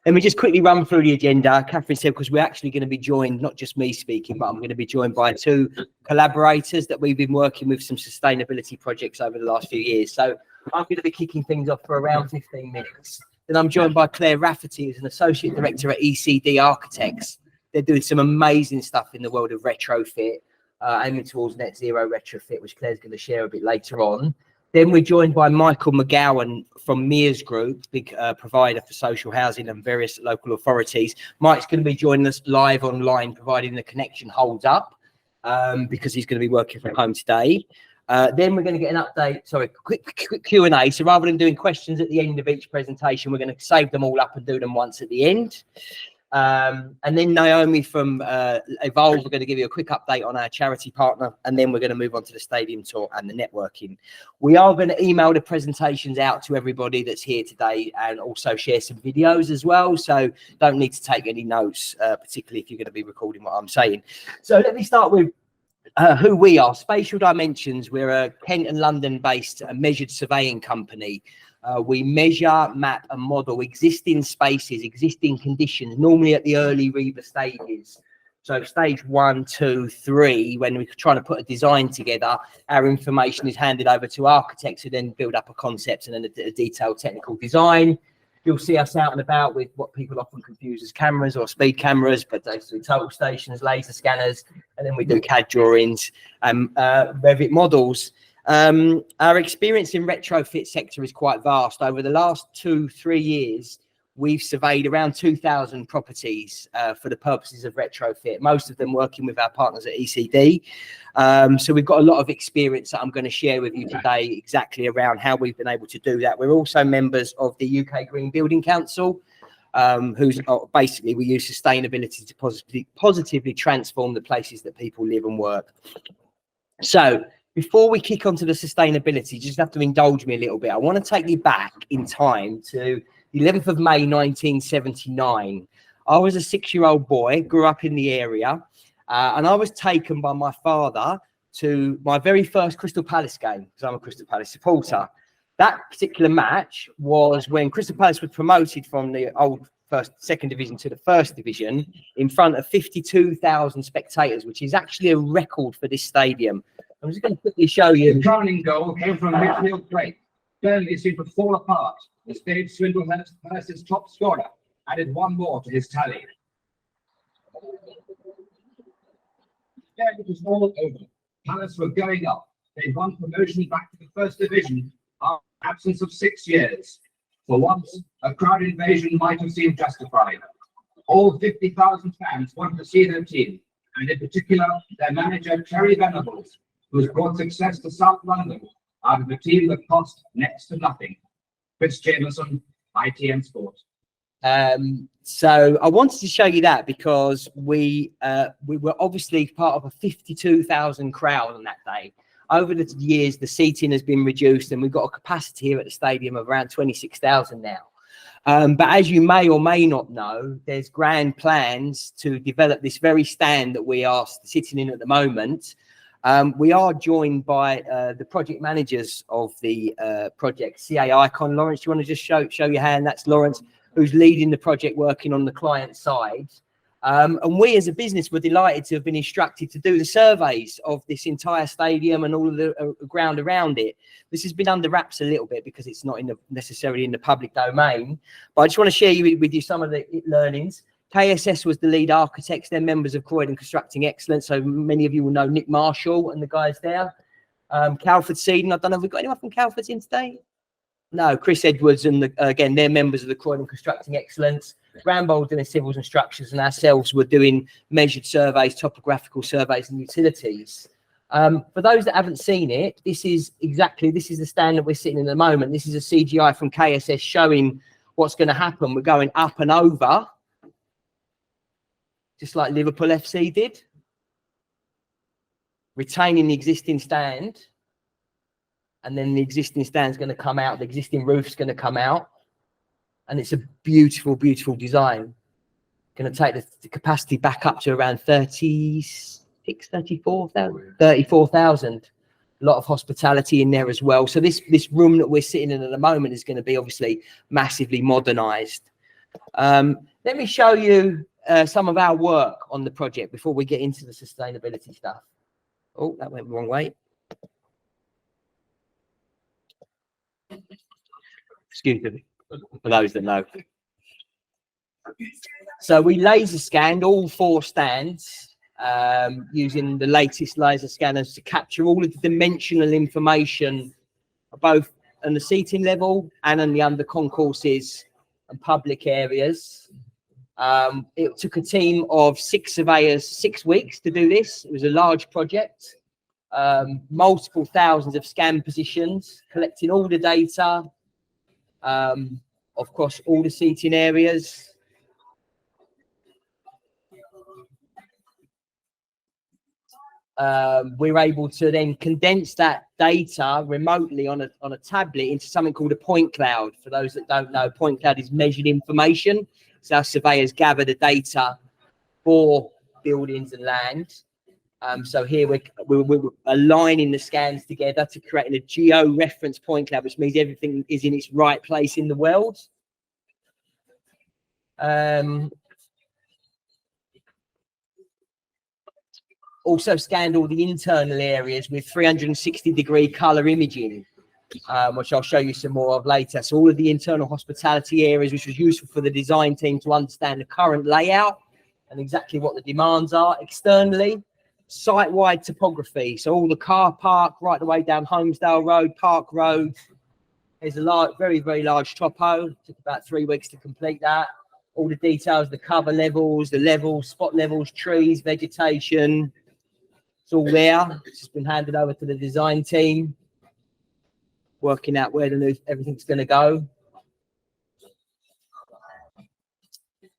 Let me just quickly run through the agenda. Catherine said, because we're actually going to be joined, not just me speaking, but I'm going to be joined by 2 collaborators that we've been working with some sustainability projects over the last few years. So I'm going to be kicking things off for around 15 minutes. Then I'm joined by Claire Raftery, who's an associate director at ECD Architects. They're doing some amazing stuff in the world of retrofit, aiming towards net zero retrofit, which Claire's going to share a bit later on. Then we're joined by Michael McGowan from Mears Group, big provider for social housing and various local authorities. Mike's going to be joining us live online, providing the connection holds up, because he's going to be working from home today. Then we're going to get an update, sorry, quick Q&A. So rather than doing questions at the end of each presentation, we're going to save them all up and do them once at the end. And then Naomi from Evolve, we're going to give you a quick update on our charity partner, and then we're going to move on to the stadium tour and the networking. We are going to email the presentations out to everybody that's here today and also share some videos as well, so don't need to take any notes, particularly if you're going to be recording what I'm saying. So let me start with who we are. Spatial Dimensions, we're a Kent and London based measured surveying company. We measure, map and model existing spaces, existing conditions, normally at the early REBA stages. So stage 1, 2, 3, when we're trying to put a design together, our information is handed over to architects who then build up a concept and then a detailed technical design. You'll see us out and about with what people often confuse as cameras or speed cameras, but those are total stations, laser scanners, and then we do CAD drawings and Revit models. Our experience in retrofit sector is quite vast. Over the last 2-3 years, we've surveyed around 2,000 properties for the purposes of retrofit, most of them working with our partners at ECD. So we've got a lot of experience that I'm going to share with you today exactly around how we've been able to do that. We're also members of the UK Green Building Council, who's basically, we use sustainability to positively transform the places that people live and work. So before we kick on to the sustainability, you just have to indulge me a little bit. I want to take you back in time to the 11th of May, 1979. I was a 6-year-old boy, grew up in the area, and I was taken by my father to my very first Crystal Palace game, because I'm a Crystal Palace supporter. That particular match was when Crystal Palace was promoted from the old second division to the first division in front of 52,000 spectators, which is actually a record for this stadium. I'm just going to quickly show you. The crowning goal came from midfield play. Burnley seemed to fall apart. The stage swindled Palace's top scorer, added 1 more to his tally. Then it was all over. Palace were going up. They won promotion back to the first division after an absence of 6 years. For once, a crowd invasion might have seemed justified. All 50,000 fans wanted to see their team, and in particular, their manager, Terry Venables, who's brought success to South London out of a team that cost next to nothing. Chris Jameson, ITN Sport. So I wanted to show you that because we were obviously part of a 52,000 crowd on that day. Over the years, the seating has been reduced and we've got a capacity here at the stadium of around 26,000 now. But as you may or may not know, there's grand plans to develop this very stand that we are sitting in at the moment. We are joined by the project managers of the project, CA Icon. Lawrence, do you want to just show your hand? That's Lawrence, who's leading the project, working on the client side. And we as a business were delighted to have been instructed to do the surveys of this entire stadium and all of the ground around it. This has been under wraps a little bit because it's not necessarily in the public domain. But I just want to share with you some of the learnings. KSS was the lead architects. They're members of Croydon Constructing Excellence. So many of you will know Nick Marshall and the guys there. Calford Seedon. I don't know, have we got anyone from Calford in today? No, Chris Edwards and again, they're members of the Croydon Constructing Excellence. Rambo doing civils and structures, and ourselves were doing measured surveys, topographical surveys and utilities. For those that haven't seen it, this is the stand that we're sitting in at the moment. This is a CGI from KSS showing what's going to happen. We're going up and over, just like Liverpool FC did, retaining the existing stand, and then the existing stand's going to come out, the existing roof's going to come out, and it's a beautiful, beautiful design. Going to take the capacity back up to around 34,000. A lot of hospitality in there as well. So this room that we're sitting in at the moment is going to be obviously massively modernised. Let me show you some of our work on the project before we get into the sustainability stuff. Oh, that went the wrong way. Excuse me, for those that know. So we laser scanned all 4 stands using the latest laser scanners to capture all of the dimensional information, both on the seating level and on the under concourses and public areas. It took a team of 6 surveyors 6 weeks to do this. It was a large project, multiple thousands of scan positions, collecting all the data, of course, all the seating areas. We're able to then condense that data remotely on a tablet into something called a point cloud. For those that don't know, point cloud is measured information. So our surveyors gather the data for buildings and land. So here we're aligning the scans together to create a geo-reference point cloud, which means everything is in its right place in the world. Also scanned all the internal areas with 360-degree color imaging, which I'll show you some more of later. So all of the internal hospitality areas, which was useful for the design team to understand the current layout and exactly what the demands are. Externally, site-wide topography. So all the car park right the way down Holmesdale Road, Park Road. There's a large, very, very large topo. Took about 3 weeks to complete that. All the details, the cover levels, the levels, spot levels, trees, vegetation. It's all there. It's just been handed over to the design team, working out where everything's going to go.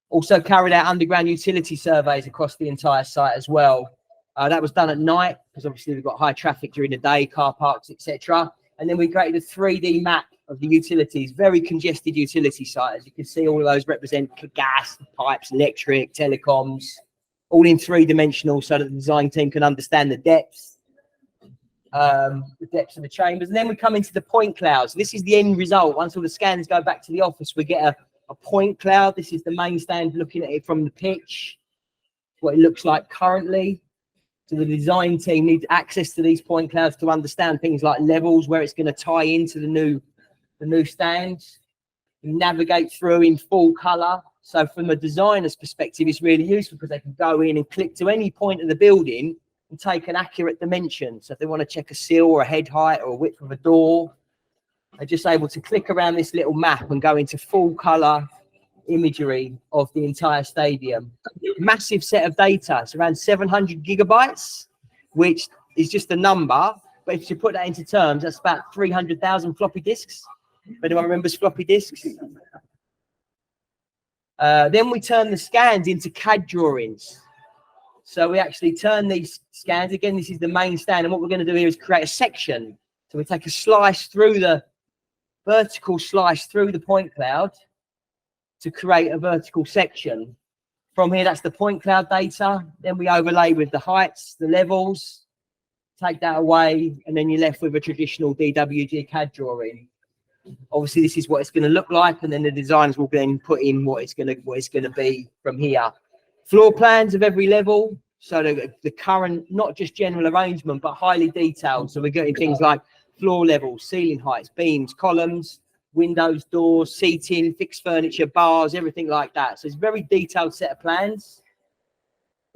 Also carried out underground utility surveys across the entire site as well. That was done at night because obviously we've got high traffic during the day, car parks, etc. And then we created a 3D map of the utilities, very congested utility site. As you can see, all of those represent gas, pipes, electric, telecoms, all in 3-dimensional so that the design team can understand the depths of the chambers. And then we come into the point clouds. This is the end result. Once all the scans go back to the office, we get a point cloud. This is the main stand looking at it from the pitch, what it looks like currently. So the design team needs access to these point clouds to understand things like levels, where it's going to tie into the new stands, navigate through in full color. So from a designer's perspective, it's really useful because they can go in and click to any point of the building and take an accurate dimension. So if they want to check a sill or a head height or a width of a door, they're just able to click around this little map and go into full color imagery of the entire stadium. Massive set of data. It's around 700 gigabytes, which is just a number. But if you put that into terms, that's about 300,000 floppy disks. If anyone remembers floppy disks. Then we turn the scans into CAD drawings. So we actually turn these scans. Again, this is the main stand. And what we're going to do here is create a section. So we take a slice through the vertical slice through the point cloud to create a vertical section. From here, that's the point cloud data. Then we overlay with the heights, the levels, take that away, and then you're left with a traditional DWG CAD drawing. Obviously, this is what it's going to look like, and then the designers will then put in what it's going to be from here. Floor plans of every level, so the current, not just general arrangement, but highly detailed. So we're getting things like floor levels, ceiling heights, beams, columns, windows, doors, seating, fixed furniture, bars, everything like that. So it's a very detailed set of plans,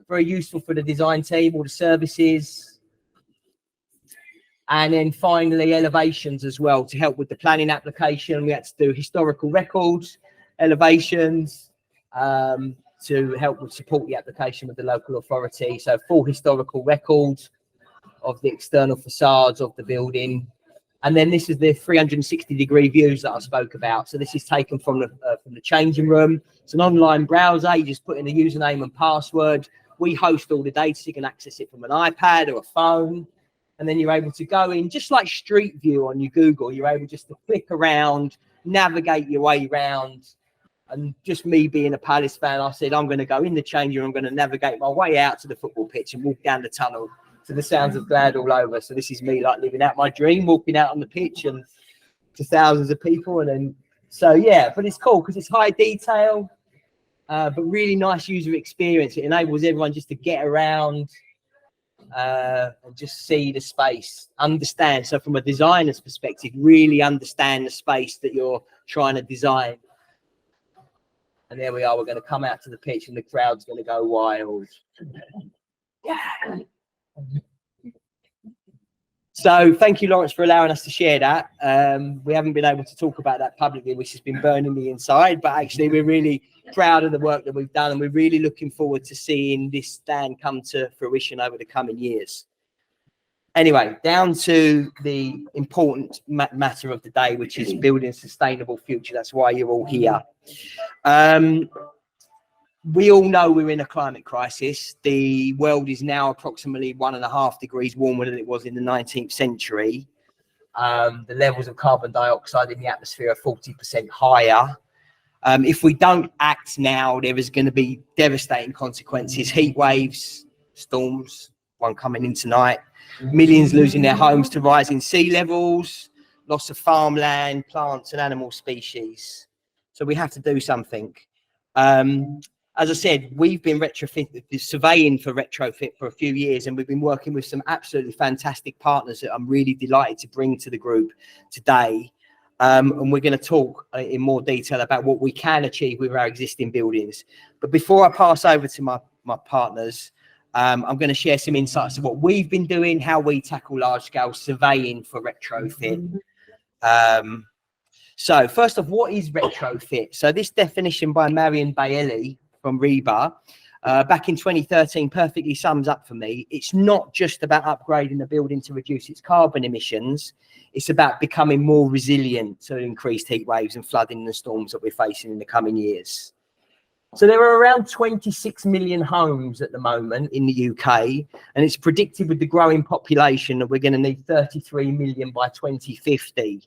very useful for the design team, all the services. And then finally, elevations as well to help with the planning application. We had to do historical records, elevations, to help with support the application with the local authority. So full historical records of the external facades of the building. And then this is the 360-degree views that I spoke about. So this is taken from the changing room. It's an online browser. You just put in a username and password. We host all the data, so you can access it from an iPad or a phone. And then you're able to go in, just like Street View on your Google, you're able just to click around, navigate your way around. And just me being a Palace fan, I said, I'm going to go in the changing room, I'm going to navigate my way out to the football pitch and walk down the tunnel to the sounds of Glad all over. So this is me like living out my dream, walking out on the pitch and to thousands of people, and then So yeah, but it's cool because it's high detail, but really nice user experience. It enables everyone just to get around and just see the space, understand. So from a designer's perspective, really understand the space that you're trying to design. And there we are. We're going to come out to the pitch and the crowd's going to go wild. Yeah. So thank you, Lawrence, for allowing us to share that. We haven't been able to talk about that publicly, which has been burning me inside, but actually we're really proud of the work that we've done, and we're really looking forward to seeing this stand come to fruition over the coming years. Anyway, down to the important matter of the day, which is building a sustainable future. That's why you're all here. We all know we're in a climate crisis. The world is now approximately 1.5 degrees warmer than it was in the 19th century. The levels of carbon dioxide in the atmosphere are 40% higher. If we don't act now, there is going to be devastating consequences. Heat waves, storms, one coming in tonight, millions losing their homes to rising sea levels, loss of farmland, plants and animal species. So we have to do something. As I said, we've been surveying for retrofit for a few years, and we've been working with some absolutely fantastic partners that I'm really delighted to bring to the group today. And we're going to talk in more detail about what we can achieve with our existing buildings. But before I pass over to my partners, I'm going to share some insights of what we've been doing, how we tackle large-scale surveying for retrofit. So first off, what is retrofit? So this definition by Marion Bailey from REBA back in 2013 perfectly sums up for me. It's not just about upgrading the building to reduce its carbon emissions. It's about becoming more resilient to increased heat waves and flooding and the storms that we're facing in the coming years. So there are around 26 million homes at the moment in the UK, and it's predicted with the growing population that we're going to need 33 million by 2050.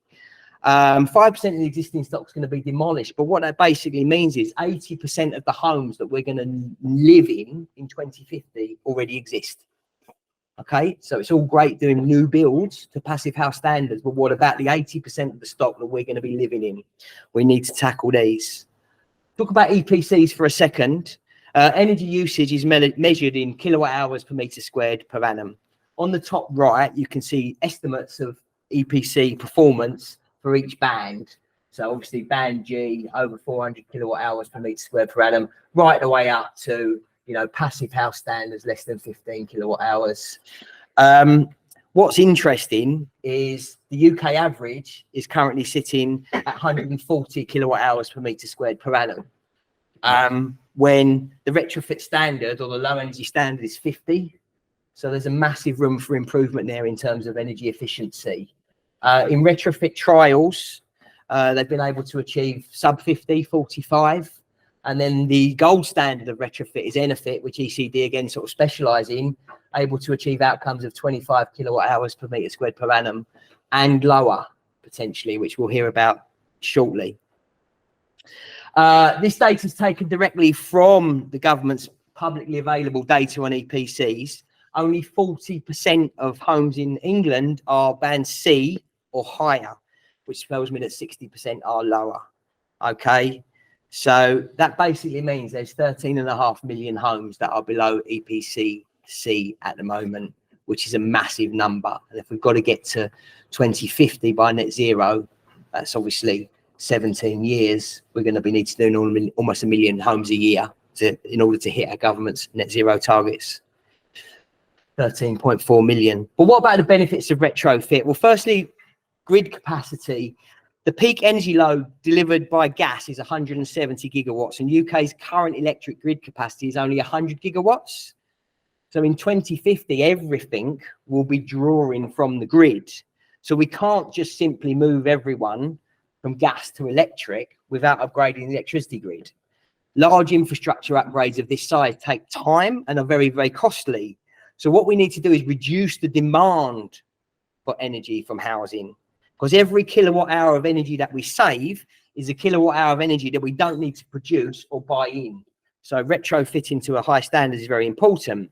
5% of the existing stock is going to be demolished, but what that basically means is 80% of the homes that we're going to live in 2050 already exist. Okay, so it's all great doing new builds to passive house standards, but what about the 80% of the stock that we're going to be living in? We need to tackle these. Talk about EPCs for a second. Energy usage is measured in kilowatt hours per meter squared per annum. On the top right, you can see estimates of EPC performance for each band. So obviously band G over 400 kilowatt hours per meter squared per annum, right the way up to, you know, passive house standards less than 15 kilowatt hours. What's interesting is the UK average is currently sitting at 140 kilowatt hours per meter squared per annum, when the retrofit standard or the low energy standard is 50. So there's a massive room for improvement there in terms of energy efficiency. In retrofit trials, they've been able to achieve sub 50, 45. And then the gold standard of retrofit is Enefit, which ECD again sort of specialise in, able to achieve outcomes of 25 kilowatt hours per metre squared per annum and lower, potentially, which we'll hear about shortly. This data is taken directly from the government's publicly available data on EPCs. Only 40% of homes in England are band C or higher, which tells me that 60% are lower. Okay, so that basically means there's 13.5 million homes that are below EPC C at the moment, which is a massive number. And if we've got to get to 2050 by net zero, that's obviously 17 years. We're going to be need to do almost 1 million homes a year in order to hit our government's net zero targets. 13.4 million. But what about the benefits of retrofit? Well, firstly, grid capacity. The peak energy load delivered by gas is 170 gigawatts, and UK's current electric grid capacity is only 100 gigawatts. So in 2050, everything will be drawing from the grid. So we can't just simply move everyone from gas to electric without upgrading the electricity grid. Large infrastructure upgrades of this size take time and are very, very costly. So what we need to do is reduce the demand for energy from housing, because every kilowatt hour of energy that we save is a kilowatt hour of energy that we don't need to produce or buy in. So retrofitting to a high standard is very important.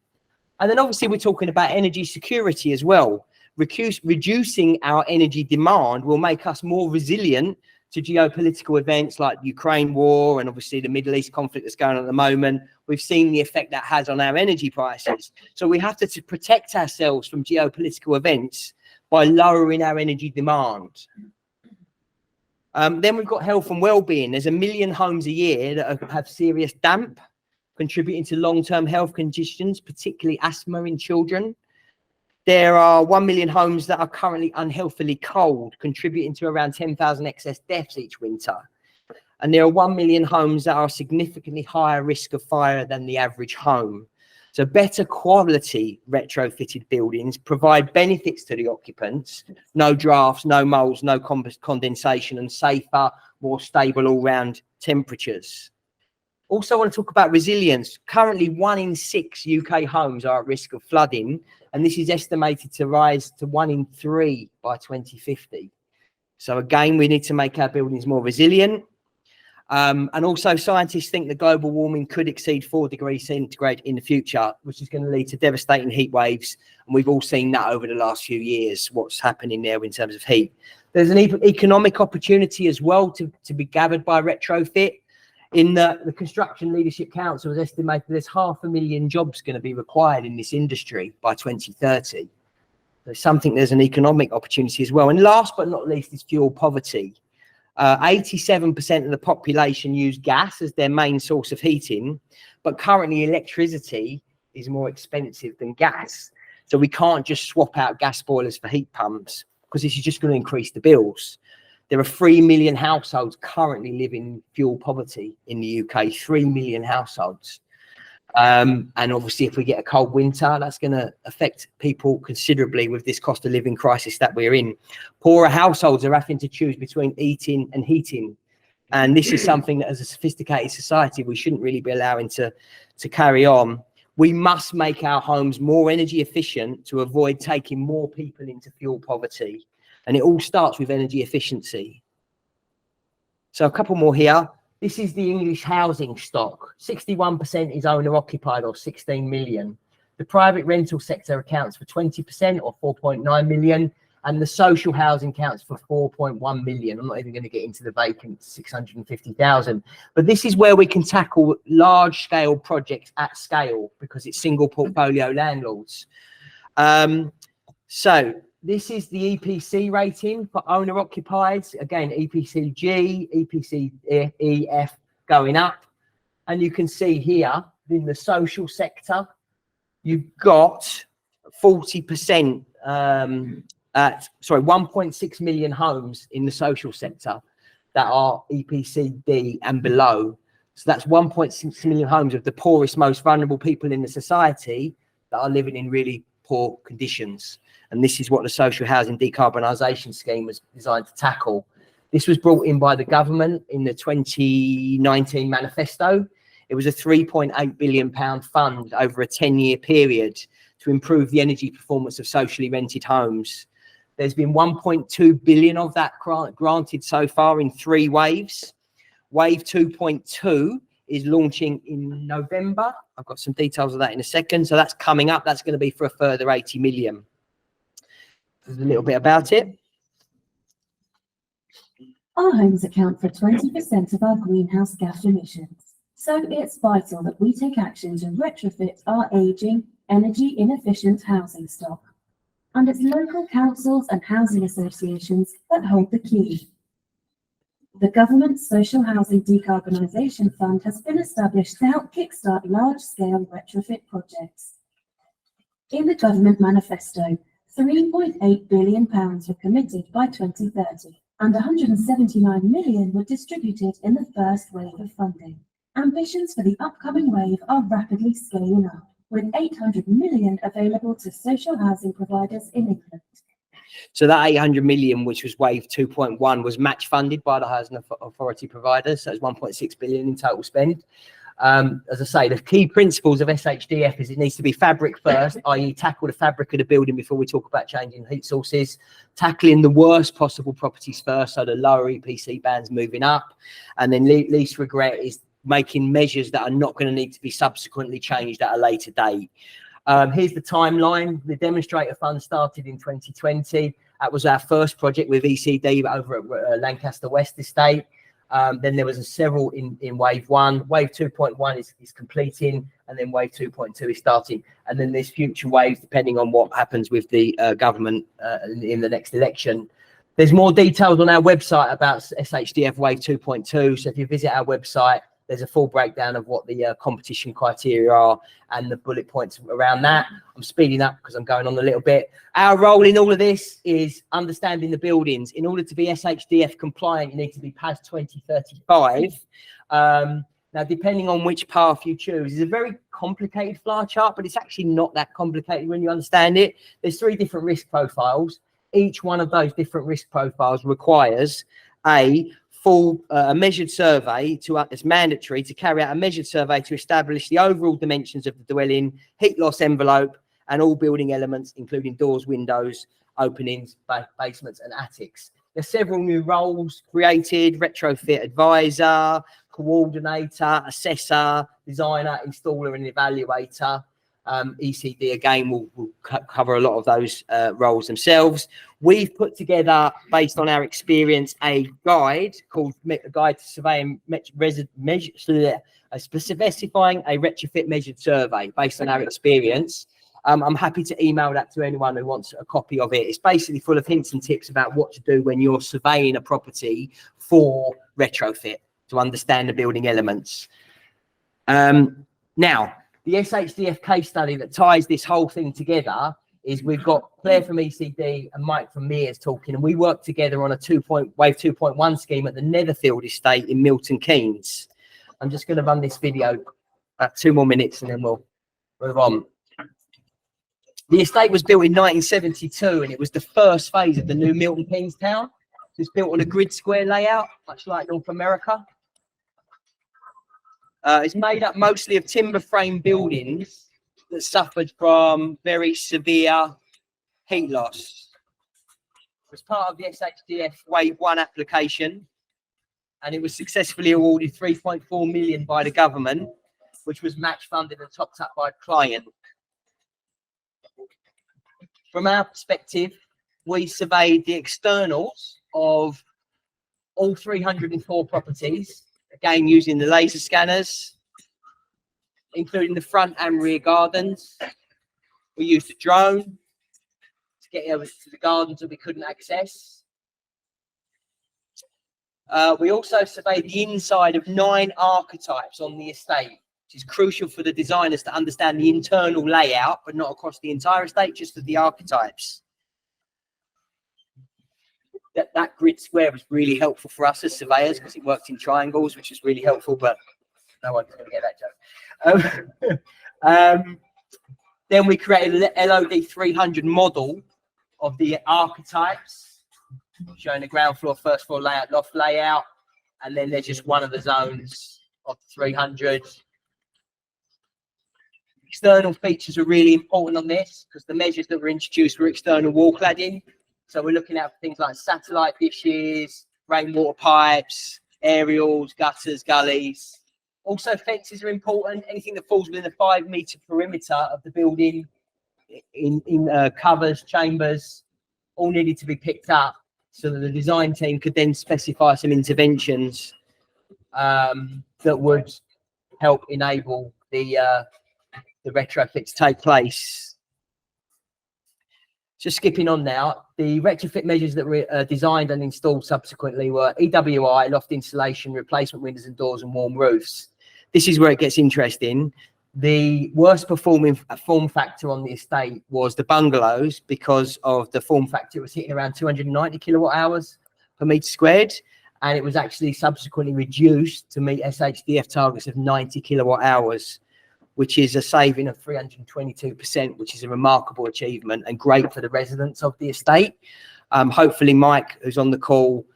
And then obviously we're talking about energy security as well. Reducing our energy demand will make us more resilient to geopolitical events like the Ukraine war and obviously the Middle East conflict that's going on at the moment, we've seen the effect that has on our energy prices. So we have to protect ourselves from geopolitical events by lowering our energy demand. Then we've got health and well-being. There's 1 million homes a year that have serious damp, contributing to long-term health conditions, particularly asthma in children. There are 1 million homes that are currently unhealthily cold, contributing to around 10,000 excess deaths each winter. And there are 1 million homes that are significantly higher risk of fire than the average home. So better quality retrofitted buildings provide benefits to the occupants: no drafts, no moulds, no condensation, and safer, more stable all-round temperatures. Also want to talk about resilience. Currently, 1 in 6 UK homes are at risk of flooding, and this is estimated to rise to 1 in 3 by 2050. So again, we need to make our buildings more resilient. And also scientists think that global warming could exceed 4 degrees centigrade in the future, which is going to lead to devastating heat waves. And we've all seen that over the last few years, what's happening there in terms of heat. There's an economic opportunity as well to be gathered by retrofit. In the Construction Leadership Council has estimated there's 500,000 jobs going to be required in this industry by 2030. There's an economic opportunity as well. And last but not least is fuel poverty. 87% of the population use gas as their main source of heating, but currently electricity is more expensive than gas. So we can't just swap out gas boilers for heat pumps, because this is just going to increase the bills. There are 3 million households currently living in fuel poverty in the UK, 3 million households. And obviously, if we get a cold winter, that's going to affect people considerably with this cost of living crisis that we're in. Poorer households are having to choose between eating and heating. And this is something that as a sophisticated society, we shouldn't really be allowing to carry on. We must make our homes more energy efficient to avoid taking more people into fuel poverty. And it all starts with energy efficiency. So a couple more here. This is the English housing stock. 61% is owner occupied, or 16 million. The private rental sector accounts for 20%, or 4.9 million. And the social housing counts for 4.1 million. I'm not even going to get into the vacant 650,000. But this is where we can tackle large scale projects at scale, because it's single portfolio landlords. So this is the EPC rating for owner occupied. Again, EPC G, EPC E, F going up. And you can see here in the social sector, you've got 40%, 1.6 million homes in the social sector that are EPC D and below. So that's 1.6 million homes of the poorest, most vulnerable people in the society that are living in really poor conditions. And this is what the social housing decarbonisation scheme was designed to tackle. This was brought in by the government in the 2019 manifesto. It was a £3.8 billion fund over a 10-year period to improve the energy performance of socially rented homes. There's been 1.2 billion of that granted so far in 3 waves. Wave 2.2 is launching in November. I've got some details of that in a second. So that's coming up. That's going to be for a further 80 million. There's a little bit about it. Our homes account for 20% of our greenhouse gas emissions. So it's vital that we take action to retrofit our ageing, energy inefficient housing stock. And it's local councils and housing associations that hold the key. The government's Social Housing Decarbonisation Fund has been established to help kickstart large-scale retrofit projects. In the government manifesto, £3.8 billion were committed by 2030, and 179 million were distributed in the first wave of funding. Ambitions for the upcoming wave are rapidly scaling up, with 800 million available to social housing providers in England. So that 800 million, which was wave 2.1, was match funded by the housing authority providers. So it's 1.6 billion in total spend. As I say, the key principles of SHDF is it needs to be fabric first, i.e. tackle the fabric of the building before we talk about changing heat sources, tackling the worst possible properties first, so the lower EPC bands moving up, and then least regret is making measures that are not going to need to be subsequently changed at a later date. Here's the timeline. The demonstrator fund started in 2020. That was our first project with ECD over at Lancaster West Estate. Then there was several in wave 1. Wave 2.1 is completing, and then wave 2.2 is starting. And then there's future waves depending on what happens with the government in the next election. There's more details on our website about SHDF wave 2.2. So if you visit our website, there's a full breakdown of what the competition criteria are and the bullet points around that. I'm speeding up because I'm going on a little bit. Our role in all of this is understanding the buildings. In order to be SHDF compliant, you need to be PAS 2035. Now, depending on which path you choose, it's a very complicated flow chart, but it's actually not that complicated when you understand it. There's 3 different risk profiles. Each one of those different risk profiles requires a full measured survey it's mandatory to carry out a measured survey to establish the overall dimensions of the dwelling, heat loss envelope, and all building elements, including doors, windows, openings, basements, and attics. There's several new roles created: retrofit advisor, coordinator, assessor, designer, installer, and evaluator. ECD again will cover a lot of those roles themselves. We've put together, based on our experience, a guide called a Guide to Surveying specifying a retrofit measured survey based on our experience. I'm happy to email that to anyone who wants a copy of it. It's basically full of hints and tips about what to do when you're surveying a property for retrofit to understand the building elements. Now, the SHDF case study that ties this whole thing together is we've got Claire from ECD and Mike from Mears talking, and we worked together on a wave 2.1 scheme at the Netherfield estate in Milton Keynes. I'm just going to run this video 2 more minutes and then we'll move on. The estate was built in 1972 and it was the first phase of the new Milton Keynes town. It's built on a grid square layout, much like North America. It's made up mostly of timber frame buildings that suffered from very severe heat loss. It was part of the SHDF Wave 1 application, and it was successfully awarded 3.4 million by the government, which was match funded and topped up by the client. From our perspective, we surveyed the externals of all 304 properties, again using the laser scanners, including the front and rear gardens. We used a drone to get over to the gardens that we couldn't access. We also surveyed the inside of 9 archetypes on the estate, which is crucial for the designers to understand the internal layout, but not across the entire estate, just of the archetypes. That grid square was really helpful for us as surveyors because it worked in triangles, which is really helpful, but no one's going to get that joke. Then we created an LOD 300 model of the archetypes, showing the ground floor, first floor layout, loft layout, and then there's just one of the zones of the 300. External features are really important on this because the measures that were introduced were external wall cladding. So we're looking at things like satellite dishes, rainwater pipes, aerials, gutters, gullies. Also, fences are important. Anything that falls within a 5-metre perimeter of the building, in covers, chambers, all needed to be picked up so that the design team could then specify some interventions that would help enable the retrofit to take place. Just skipping on now, the retrofit measures that were designed and installed subsequently were EWI, loft insulation, replacement windows and doors, and warm roofs. This is where it gets interesting. The worst performing form factor on the estate was the bungalows because of the form factor. It was hitting around 290 kilowatt hours per metre squared, and it was actually subsequently reduced to meet SHDF targets of 90 kilowatt hours, which is a saving of 322%, which is a remarkable achievement and great for the residents of the estate. Hopefully Mike, who's on the call,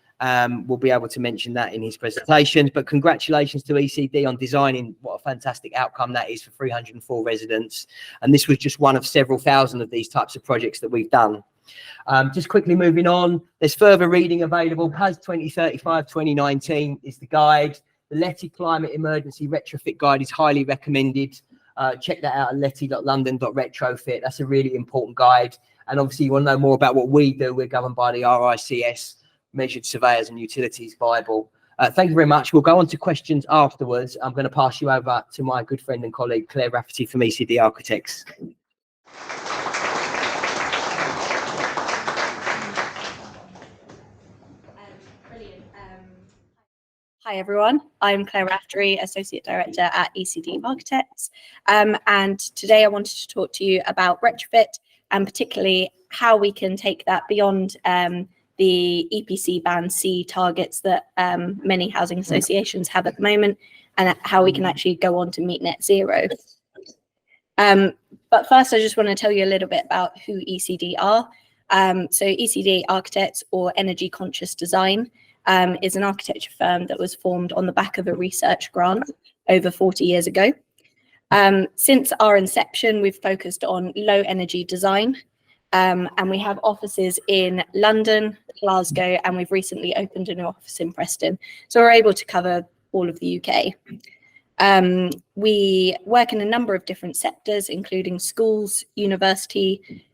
will be able to mention that in his presentations. But congratulations to ECD on designing what a fantastic outcome that is for 304 residents. And this was just one of several thousand of these types of projects that we've done. Just quickly moving on, there's further reading available. PAS 2035 2019 is the guide. The Letty Climate Emergency Retrofit Guide is highly recommended. Check that out at letty.london.retrofit. That's a really important guide. And obviously you want to know more about what we do. We're governed by the RICS, Measured Surveyors and Utilities Bible. Thank you very much. We'll go on to questions afterwards. I'm going to pass you over to my good friend and colleague, Claire Raftery from ECD Architects. Brilliant. Hi everyone, I'm Claire Raftery, Associate Director at ECD Architects, and today I wanted to talk to you about retrofit and particularly how we can take that beyond the EPC Band C targets that many housing associations have at the moment, and how we can actually go on to meet net zero. But first I just want to tell you a little bit about who ECD are. So ECD Architects, or Energy Conscious Design, is an architecture firm that was formed on the back of a research grant over 40 years ago. Since our inception, we've focused on low energy design, and we have offices in London, Glasgow, and we've recently opened a new office in Preston. So we're able to cover all of the UK. We work in a number of different sectors, including schools, university,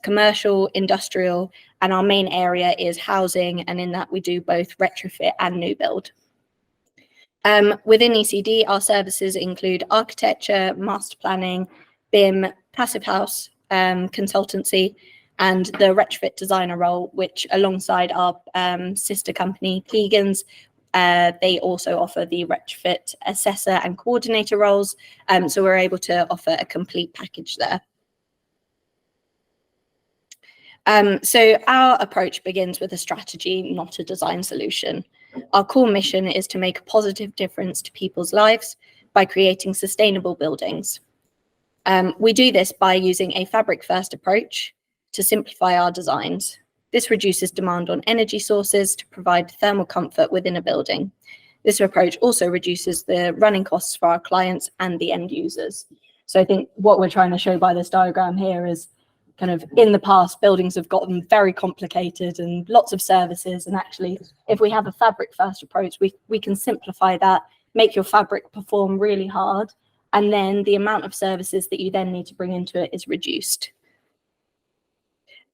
commercial, industrial, and our main area is housing, and in that we do both retrofit and new build. Within ECD, our services include architecture, master planning, BIM, passive house, consultancy, and the retrofit designer role, which alongside our sister company, Keegan's, they also offer the retrofit assessor and coordinator roles, so we're able to offer a complete package there. So our approach begins with a strategy, not a design solution. Our core mission is to make a positive difference to people's lives by creating sustainable buildings. We do this by using a fabric-first approach to simplify our designs. This reduces demand on energy sources to provide thermal comfort within a building. This approach also reduces the running costs for our clients and the end users. So I think what we're trying to show by this diagram here is kind of in the past, buildings have gotten very complicated and lots of services. And actually, if we have a fabric first approach, we can simplify that, make your fabric perform really hard. And then the amount of services that you then need to bring into it is reduced.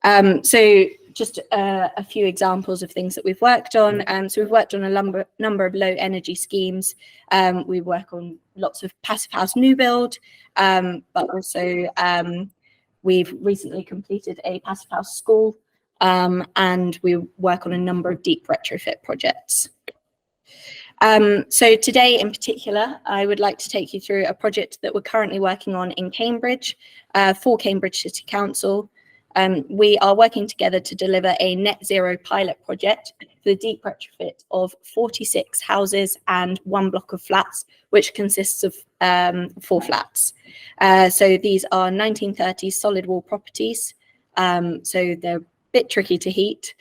So just a few examples of things that we've worked on. So we've worked on a number of low energy schemes. We work on lots of passive house new build, but also we've recently completed a passive house school, and we work on a number of deep retrofit projects. So today in particular, I would like to take you through a project that we're currently working on in Cambridge for Cambridge City Council. We are working together to deliver a net zero pilot project for the deep retrofit of 46 houses and 1 block of flats, which consists of 4 flats. So these are 1930s solid wall properties, so they're a bit tricky to heat.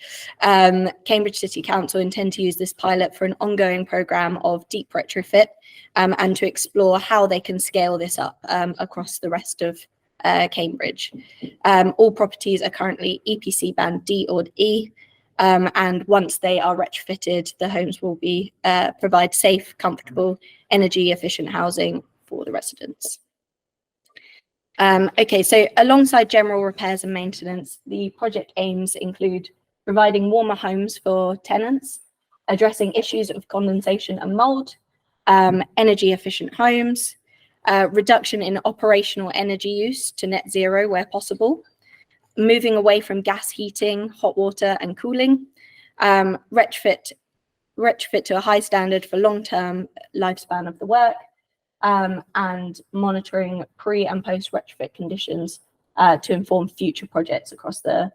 Cambridge City Council intend to use this pilot for an ongoing programme of deep retrofit and to explore how they can scale this up across the rest of Cambridge. All properties are currently EPC Band D or E, and once they are retrofitted, the homes will be provide safe, comfortable, energy efficient housing for the residents. Okay, so alongside general repairs and maintenance, the project aims include providing warmer homes for tenants, addressing issues of condensation and mould, energy efficient homes, reduction in operational energy use to net zero where possible, moving away from gas heating, hot water and cooling, retrofit to a high standard for long-term lifespan of the work, and monitoring pre and post retrofit conditions to inform future projects across the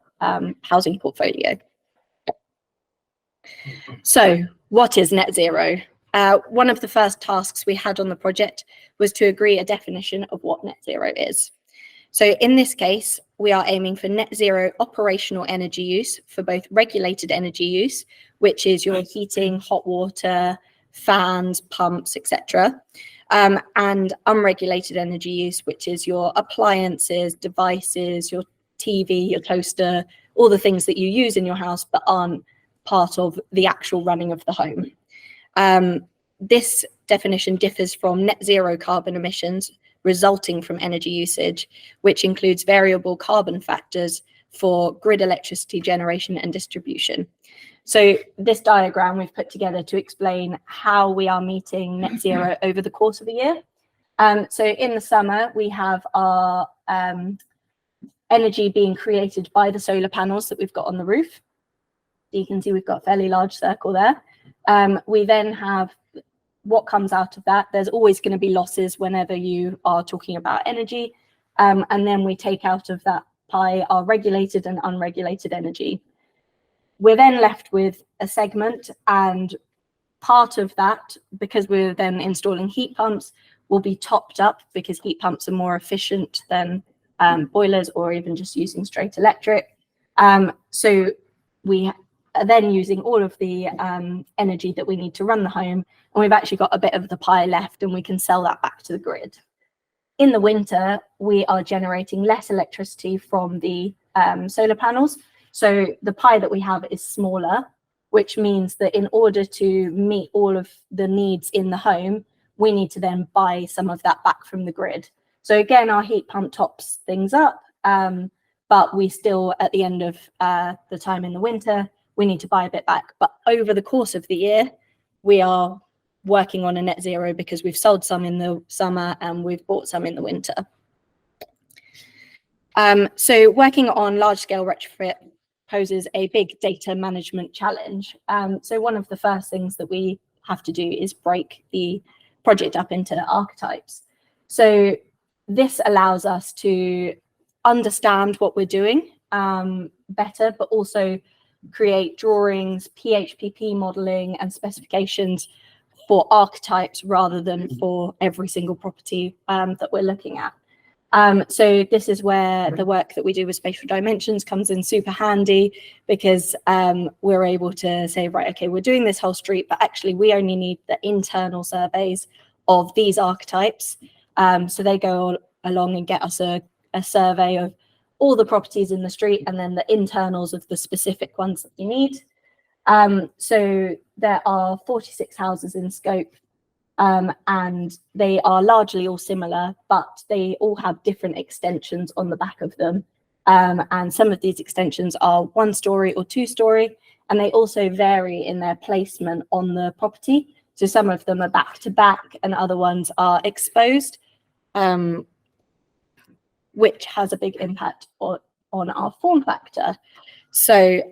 housing portfolio. So what is net zero? One of the first tasks we had on the project was to agree a definition of what net zero is. So in this case, we are aiming for net zero operational energy use for both regulated energy use, which is your heating, hot water, fans, pumps, etc., and unregulated energy use, which is your appliances, devices, your TV, your toaster, all the things that you use in your house but aren't part of the actual running of the home. This definition differs from net zero carbon emissions resulting from energy usage, which includes variable carbon factors for grid electricity generation and distribution. So this diagram we've put together to explain how we are meeting net zero over the course of the year. So in the summer, we have our energy being created by the solar panels that we've got on the roof. You can see we've got a fairly large circle there. We then have what comes out of that. There's always going to be losses whenever you are talking about energy. And then we take out of that pie our regulated and unregulated energy. We're then left with a segment, and part of that, because we're then installing heat pumps, will be topped up because heat pumps are more efficient than boilers or even just using straight electric. So we are then using all of the energy that we need to run the home, and we've actually got a bit of the pie left, and we can sell that back to the grid. In the winter, we are generating less electricity from the solar panels. So the pie that we have is smaller, which means that in order to meet all of the needs in the home, we need to then buy some of that back from the grid. So again, our heat pump tops things up, but we still, at the end of the time in the winter, we need to buy a bit back. But over the course of the year, we are working on a net zero because we've sold some in the summer and we've bought some in the winter. So working on large scale retrofit poses a big data management challenge. So one of the first things that we have to do is break the project up into archetypes. So this allows us to understand what we're doing better, but also create drawings, PHPP modeling and specifications for archetypes rather than for every single property that we're looking at. So this is where the work that we do with spatial dimensions comes in super handy, because we're able to say, right, okay, we're doing this whole street, but actually we only need the internal surveys of these archetypes. So they go along and get us a survey of all the properties in the street and then the internals of the specific ones that you need. So there are 46 houses in scope, and they are largely all similar, but they all have different extensions on the back of them. And some of these extensions are 1-story or 2-story, and they also vary in their placement on the property. So some of them are back to back and other ones are exposed, which has a big impact on our form factor. So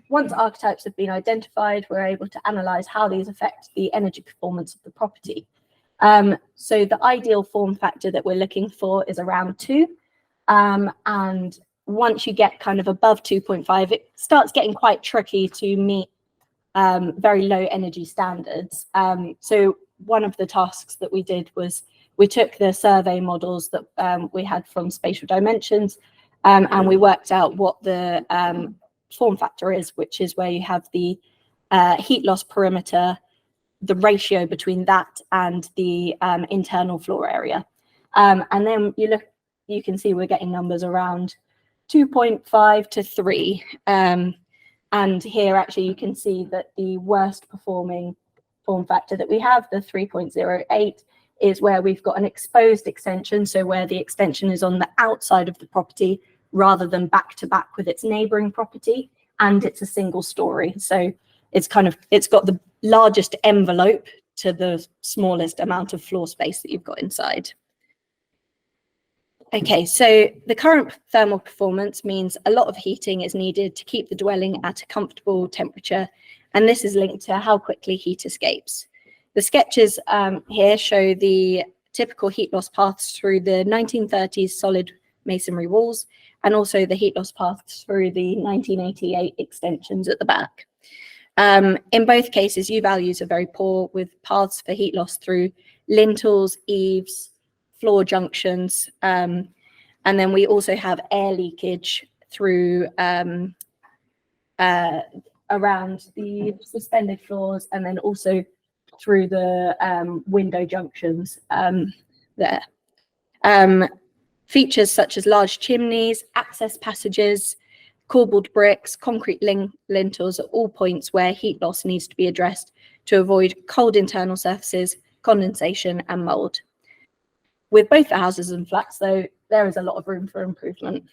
once archetypes have been identified, we're able to analyze how these affect the energy performance of the property. So the ideal form factor that we're looking for is around 2. And once you get kind of above 2.5, it starts getting quite tricky to meet very low energy standards. So one of the tasks that we did was we took the survey models that we had from Spatial Dimensions, and we worked out what the form factor is, which is where you have the heat loss perimeter, the ratio between that and the internal floor area. And then you can see we're getting numbers around 2.5 to 3. And here actually you can see that the worst performing form factor that we have, the 3.08, is where we've got an exposed extension, so where the extension is on the outside of the property rather than back to back with its neighboring property, and it's a single story. So it's got the largest envelope to the smallest amount of floor space that you've got inside. Okay, so the current thermal performance means a lot of heating is needed to keep the dwelling at a comfortable temperature, and this is linked to how quickly heat escapes. The sketches here show the typical heat loss paths through the 1930s solid masonry walls, and also the heat loss paths through the 1988 extensions at the back. In both cases, U values are very poor, with paths for heat loss through lintels, eaves, floor junctions, and then we also have air leakage through around the suspended floors, and then also through the window junctions there. Features such as large chimneys, access passages, corbelled bricks, concrete lintels are all points where heat loss needs to be addressed to avoid cold internal surfaces, condensation and mould. With both the houses and flats, though, there is a lot of room for improvement.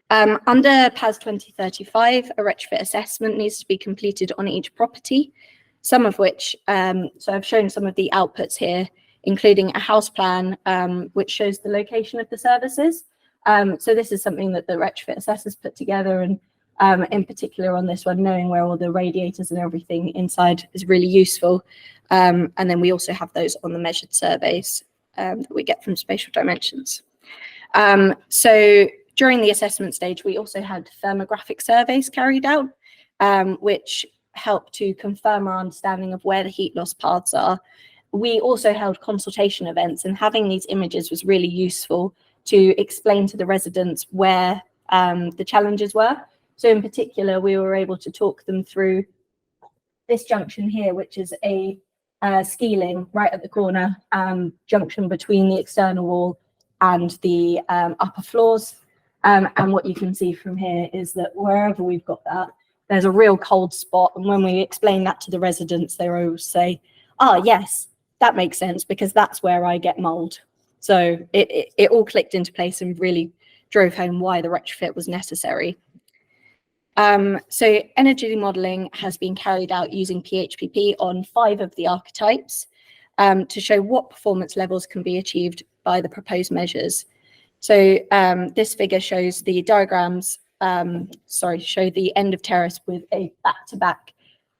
Under PAS 2035, a retrofit assessment needs to be completed on each property, some of which, so I've shown some of the outputs here, including a house plan, which shows the location of the services. So this is something that the retrofit assessors put together, and in particular on this one, knowing where all the radiators and everything inside is really useful. And then we also have those on the measured surveys that we get from Spatial Dimensions. So during the assessment stage, we also had thermographic surveys carried out, which help to confirm our understanding of where the heat loss paths are. We also held consultation events, and having these images was really useful to explain to the residents where the challenges were. So in particular, we were able to talk them through this junction here, which is a scaling right at the corner, junction between the external wall and the upper floors. And what you can see from here is that wherever we've got that, there's a real cold spot. And when we explain that to the residents, they always say, "Oh, yes, that makes sense, because that's where I get mold." So it all clicked into place and really drove home why the retrofit was necessary. So energy modelling has been carried out using PHPP on 5 of the archetypes to show what performance levels can be achieved by the proposed measures. So this figure shows the diagrams, show the end of terrace with a back-to-back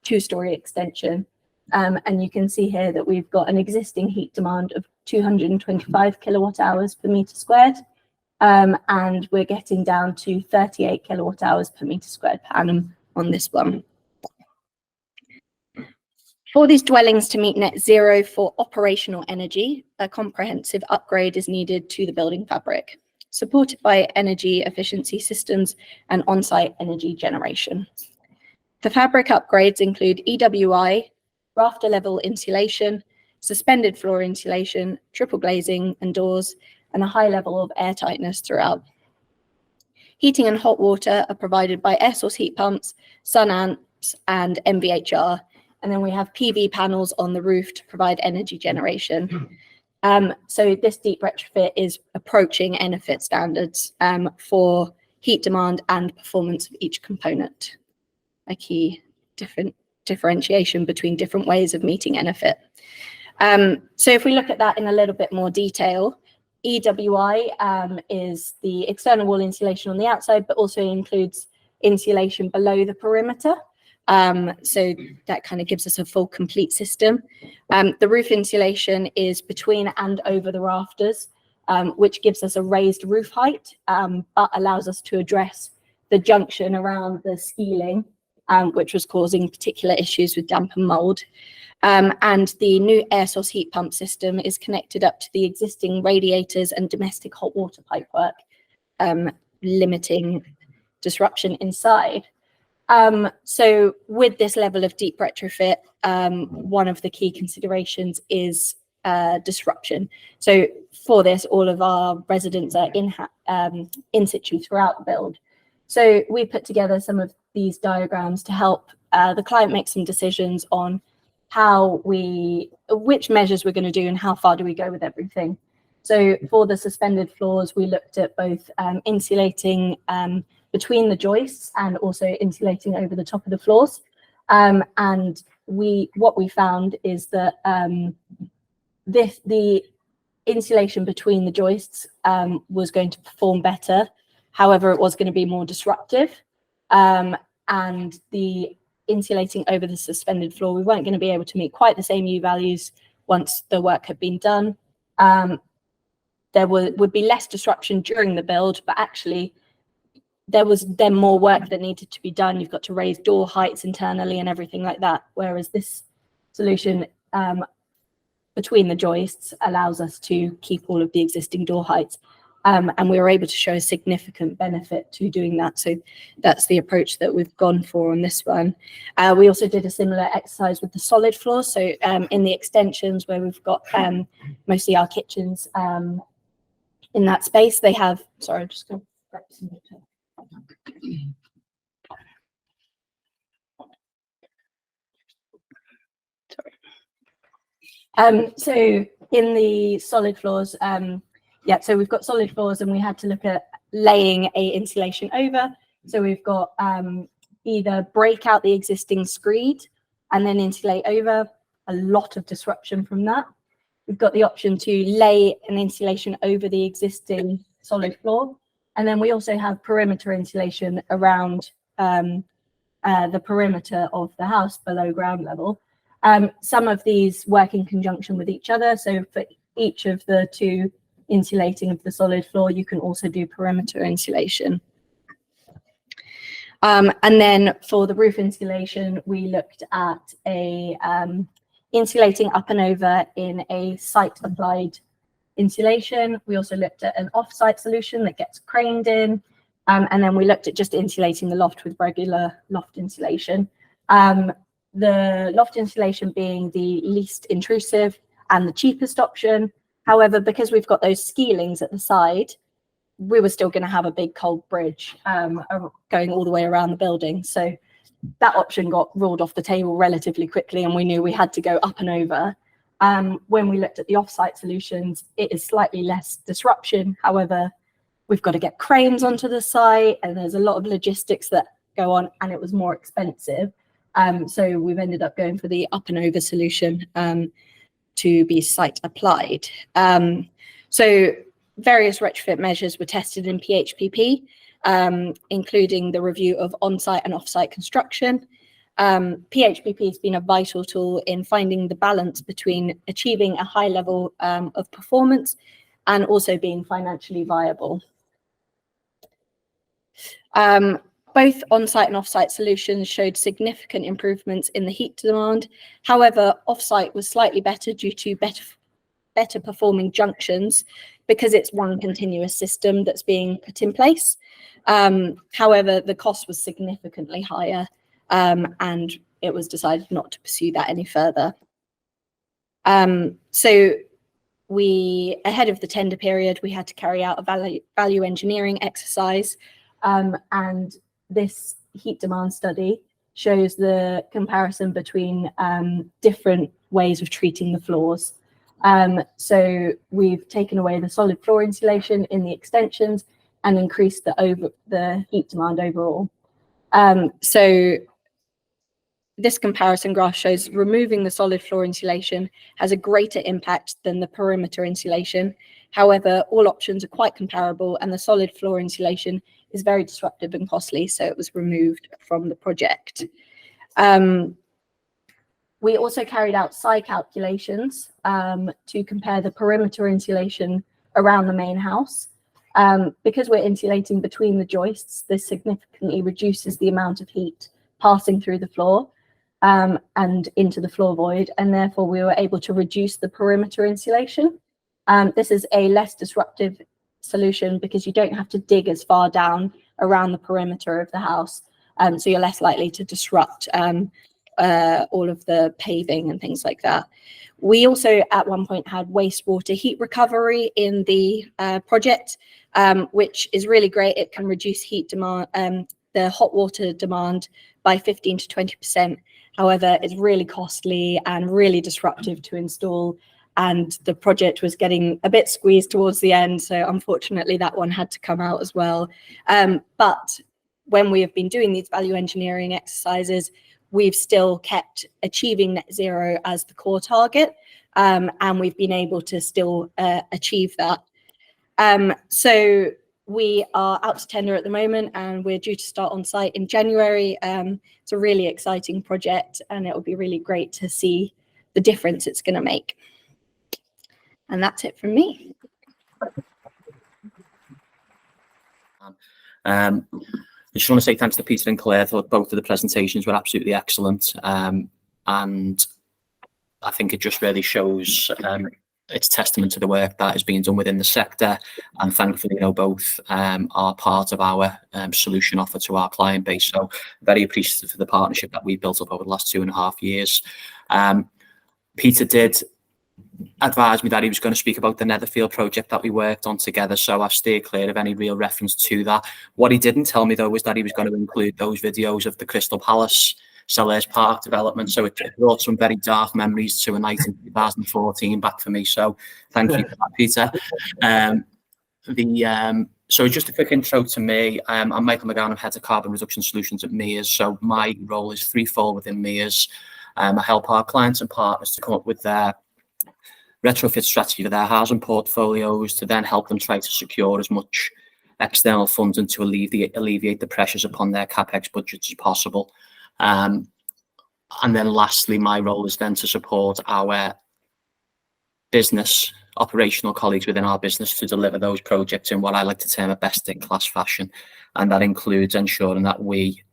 2-storey extension. And you can see here that we've got an existing heat demand of 225 kilowatt hours per metre squared. And we're getting down to 38 kilowatt hours per metre squared per annum on this one. For these dwellings to meet net zero for operational energy, a comprehensive upgrade is needed to the building fabric, supported by energy efficiency systems and on-site energy generation. The fabric upgrades include EWI, rafter level insulation, suspended floor insulation, triple glazing and doors, and a high level of air tightness throughout. Heating and hot water are provided by air source heat pumps, sun lamps, and MVHR. And then we have PV panels on the roof to provide energy generation. So this deep retrofit is approaching NFIT standards for heat demand and performance of each component, a key differentiation between different ways of meeting NFIT. So if we look at that in a little bit more detail, EWI is the external wall insulation on the outside, but also includes insulation below the perimeter. So that kind of gives us a full complete system. The roof insulation is between and over the rafters, which gives us a raised roof height, but allows us to address the junction around the scaling, which was causing particular issues with damp and mold. And the new air source heat pump system is connected up to the existing radiators and domestic hot water pipework, limiting disruption inside. So with this level of deep retrofit, one of the key considerations is disruption. So for this, all of our residents are in situ throughout the build. So we put together some of these diagrams to help the client make some decisions on which measures we're going to do and how far do we go with everything. So for the suspended floors, we looked at both insulating between the joists and also insulating over the top of the floors. And what we found is that the insulation between the joists was going to perform better. However, it was going to be more disruptive. And the insulating over the suspended floor, we weren't going to be able to meet quite the same U values once the work had been done. There would be less disruption during the build, but actually there was then more work that needed to be done. You've got to raise door heights internally and everything like that. Whereas this solution between the joists allows us to keep all of the existing door heights. And we were able to show a significant benefit to doing that. So that's the approach that we've gone for on this one. We also did a similar exercise with the solid floors. So in the extensions where we've got mostly our kitchens in that space, they have, sorry, I'm just going to grab some water. Sorry. So in the solid floors, so we've got solid floors, and we had to look at laying a insulation over. So we've got either break out the existing screed and then insulate over, a lot of disruption from that. We've got the option to lay an insulation over the existing solid floor. And then we also have perimeter insulation around the perimeter of the house below ground level. Some of these work in conjunction with each other. So for each of the two insulating of the solid floor, you can also do perimeter insulation. And then for the roof insulation, we looked at a insulating up and over in a site applied insulation. We also looked at an off-site solution that gets craned in. And then we looked at just insulating the loft with regular loft insulation. The loft insulation being the least intrusive and the cheapest option. However, because we've got those skeelings at the side, we were still going to have a big cold bridge going all the way around the building. So that option got ruled off the table relatively quickly, and we knew we had to go up and over. When we looked at the off-site solutions, it is slightly less disruption. However, we've got to get cranes onto the site, and there's a lot of logistics that go on, and it was more expensive. So we've ended up going for the up and over solution to be site applied. So various retrofit measures were tested in PHPP, including the review of on-site and off-site construction. PHPP has been a vital tool in finding the balance between achieving a high level of performance and also being financially viable. Both on-site and off-site solutions showed significant improvements in the heat demand. However, off-site was slightly better due to better performing junctions because it's one continuous system that's being put in place. However, the cost was significantly higher, and it was decided not to pursue that any further. So ahead of the tender period, we had to carry out a value engineering exercise, and this heat demand study shows the comparison between different ways of treating the floors. So we've taken away the solid floor insulation in the extensions and increased the heat demand overall. So this comparison graph shows removing the solid floor insulation has a greater impact than the perimeter insulation. However, all options are quite comparable, and the solid floor insulation is very disruptive and costly, so it was removed from the project. We also carried out SI calculations to compare the perimeter insulation around the main house. Because we're insulating between the joists, this significantly reduces the amount of heat passing through the floor and into the floor void, and therefore we were able to reduce the perimeter insulation. This is a less disruptive solution because you don't have to dig as far down around the perimeter of the house, so you're less likely to disrupt all of the paving and things like that. We also at one point had wastewater heat recovery in the project, which is really great. It can reduce heat demand, the hot water demand by 15 to 20%. However, it's really costly and really disruptive to install, and the project was getting a bit squeezed towards the end, so unfortunately that one had to come out as well. But when we have been doing these value engineering exercises, we've still kept achieving net zero as the core target, and we've been able to still achieve that. So we are out to tender at the moment, and we're due to start on site in January. It's a really exciting project, and it will be really great to see the difference it's going to make. And that's it from me. I just want to say thanks to Peter and Claire. I thought both of the presentations were absolutely excellent. And I think it just really shows it's testament to the work that is being done within the sector. And thankfully, you know, both are part of our solution offer to our client base. So very appreciative for the partnership that we've built up over the last 2.5 years. Peter did advised me that he was going to speak about the Netherfield project that we worked on together, so I've steered clear of any real reference to that. What he didn't tell me though was that he was going to include those videos of the Crystal Palace Sellers Park development, so it brought some very dark memories to a night in 2014 back for me, so thank you for that, Peter. So just a quick intro to me. I'm Michael McGowan, I'm Head of Carbon Reduction Solutions at Mears. So my role is threefold within Mears. I help our clients and partners to come up with their retrofit strategy for their housing portfolios, to then help them try to secure as much external funding to alleviate the pressures upon their CapEx budgets as possible. And then lastly, my role is then to support our business operational colleagues within our business to deliver those projects in what I like to term a best-in-class fashion. And that includes ensuring that we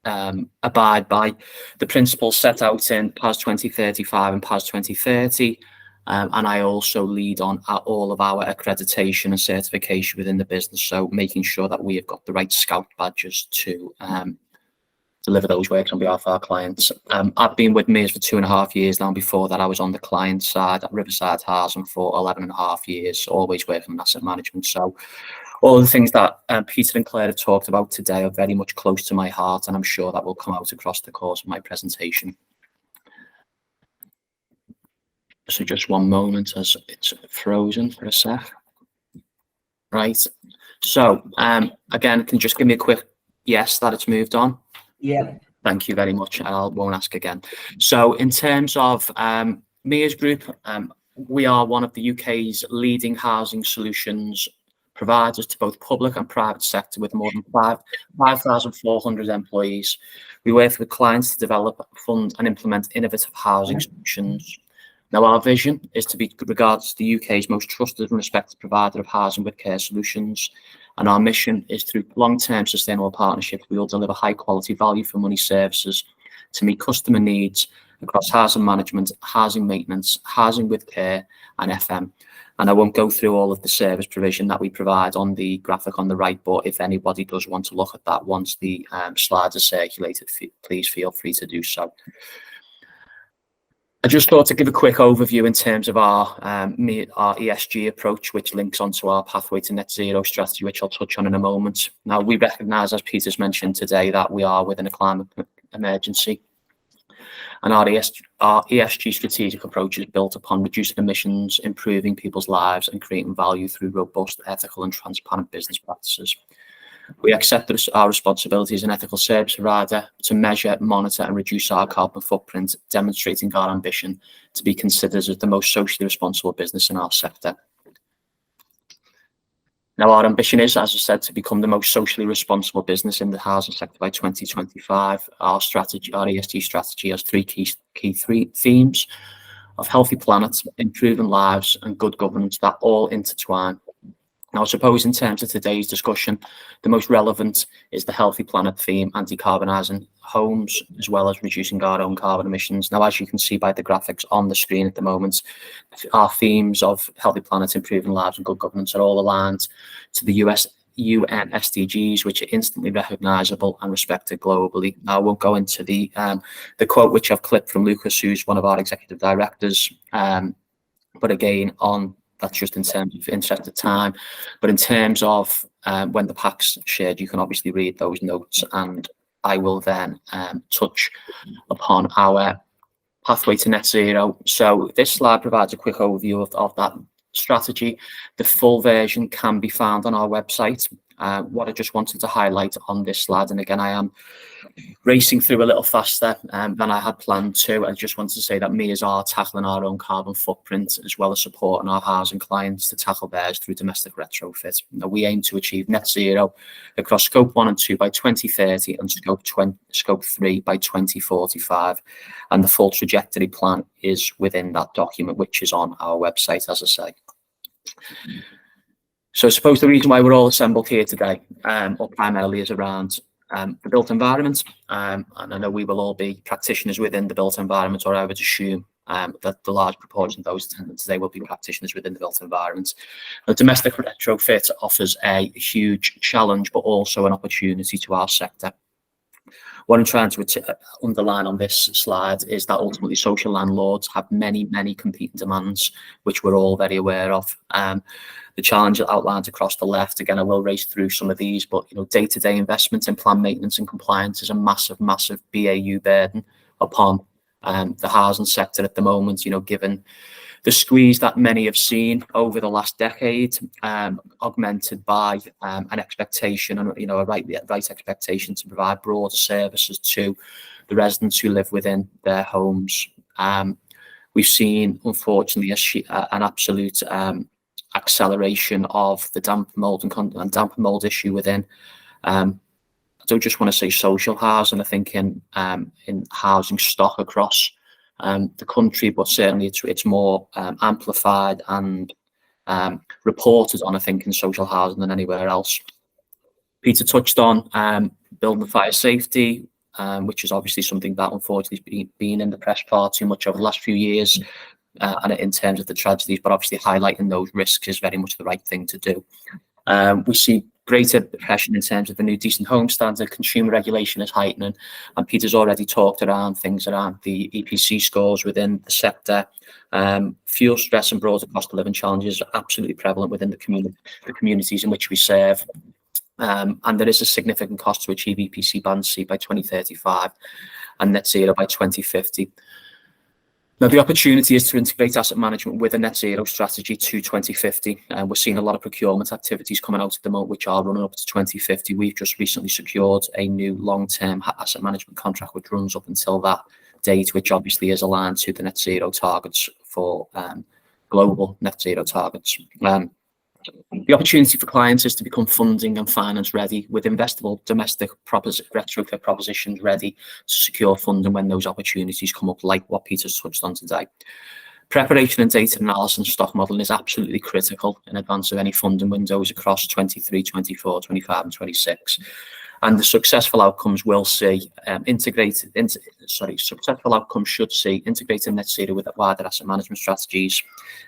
abide by the principles set out in PAS 2035 and PAS 2030. And I also lead on all of our accreditation and certification within the business. So making sure that we have got the right Scout badges to deliver those works on behalf of our clients. I've been with Mears for 2.5 years now. Before that, I was on the client side at Riverside Housing for 11.5 years, always working in asset management. So all of the things that Peter and Claire have talked about today are very much close to my heart, and I'm sure that will come out across the course of my presentation. So just one moment as it's frozen for a sec. Right. So again, can you just give me a quick yes that it's moved on? Yeah. Thank you very much. I won't ask again. So in terms of Mears Group, we are one of the UK's leading housing solutions providers to both public and private sector with more than 5,400 employees. We work with clients to develop, fund and implement innovative housing solutions. Now, our vision is to be regarded as the UK's most trusted and respected provider of housing with care solutions. And our mission is through long-term sustainable partnerships, we will deliver high-quality value for money services to meet customer needs across housing management, housing maintenance, housing with care, and FM. And I won't go through all of the service provision that we provide on the graphic on the right, but if anybody does want to look at that once the slides are circulated, please feel free to do so. I just thought to give a quick overview in terms of our ESG approach, which links onto our pathway to net zero strategy, which I'll touch on in a moment. Now, we recognise, as Peter's mentioned today, that we are within a climate emergency. And our ESG strategic approach is built upon reducing emissions, improving people's lives, and creating value through robust, ethical, and transparent business practices. We accept our responsibility as an ethical service provider to measure, monitor, and reduce our carbon footprint, demonstrating our ambition to be considered as the most socially responsible business in our sector. Now, our ambition is, as I said, to become the most socially responsible business in the housing sector by 2025. Our strategy, our ESG strategy, has three key themes of healthy planets, improving lives, and good governance that all intertwine. Now, I suppose in terms of today's discussion, the most relevant is the healthy planet theme and decarbonising homes, as well as reducing our own carbon emissions. Now, as you can see by the graphics on the screen at the moment, our themes of healthy planet, improving lives and good governance are all aligned to the UN SDGs, which are instantly recognisable and respected globally. Now, I won't go into the quote which I've clipped from Lucas, who's one of our executive directors, but again, that's just in terms of interest of time. But in terms of when the pack's shared, you can obviously read those notes, and I will then touch upon our pathway to net zero. So this slide provides a quick overview of that strategy. The full version can be found on our website. What I just wanted to highlight on this slide, and again, I am racing through a little faster than I had planned to. I just wanted to say that Mears are tackling our own carbon footprint, as well as supporting our housing clients to tackle theirs through domestic retrofit. Now, we aim to achieve net zero across scope 1 and 2 by 2030 and scope 3 by 2045. And the full trajectory plan is within that document, which is on our website, as I say. So I suppose the reason why we're all assembled here today, or primarily, is around the built environment. And I know we will all be practitioners within the built environment, or I would assume that the large proportion of those attending today will be practitioners within the built environment. The domestic retrofit offers a huge challenge, but also an opportunity to our sector. What I'm trying to underline on this slide is that ultimately social landlords have many, many competing demands, which we're all very aware of. The challenge outlined across the left, again, I will race through some of these, but day-to-day investment in planned maintenance and compliance is a massive, massive BAU burden upon the housing sector at the moment, given The squeeze that many have seen over the last decade, augmented by an expectation and a right expectation to provide broader services to the residents who live within their homes. We've seen, unfortunately, an absolute acceleration of the damp mold and damp mold issue within. I don't just want to say social housing. I think in housing stock across the country, but certainly it's more amplified and reported on, I think, in social housing than anywhere else. Peter touched on building fire safety, which is obviously something that unfortunately has been in the press far too much over the last few years, and in terms of the tragedies, but obviously highlighting those risks is very much the right thing to do. We see greater pressure in terms of the new decent home standard. Consumer regulation is heightening, and Peter's already talked around things around the EPC scores within the sector. Fuel stress and broader cost of living challenges are absolutely prevalent within the communities in which we serve. And there is a significant cost to achieve EPC Band C by 2035 and net zero by 2050. Now, the opportunity is to integrate asset management with a net zero strategy to 2050. We're seeing a lot of procurement activities coming out at the moment, which are running up to 2050. We've just recently secured a new long-term asset management contract, which runs up until that date, which obviously is aligned to the net zero targets for global net zero targets. The opportunity for clients is to become funding and finance ready with investable domestic retrofit propositions ready to secure funding when those opportunities come up, like what Peter's touched on today. Preparation and data analysis and stock modelling is absolutely critical in advance of any funding windows across 23, 24, 25 and 26. And the successful outcomes will see successful outcomes should see integrated net zero with wider asset management strategies.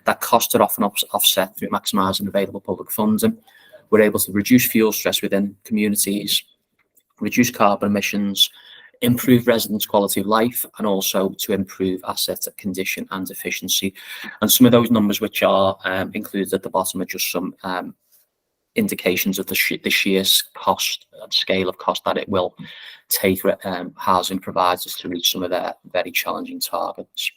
That costs are often offset through maximising available public funding. We're able to reduce fuel stress within communities, reduce carbon emissions, improve residents' quality of life, and also to improve asset condition and efficiency. And some of those numbers which are included at the bottom are just some indications of the sheer cost and scale of cost that it will take housing providers to reach some of their very challenging targets.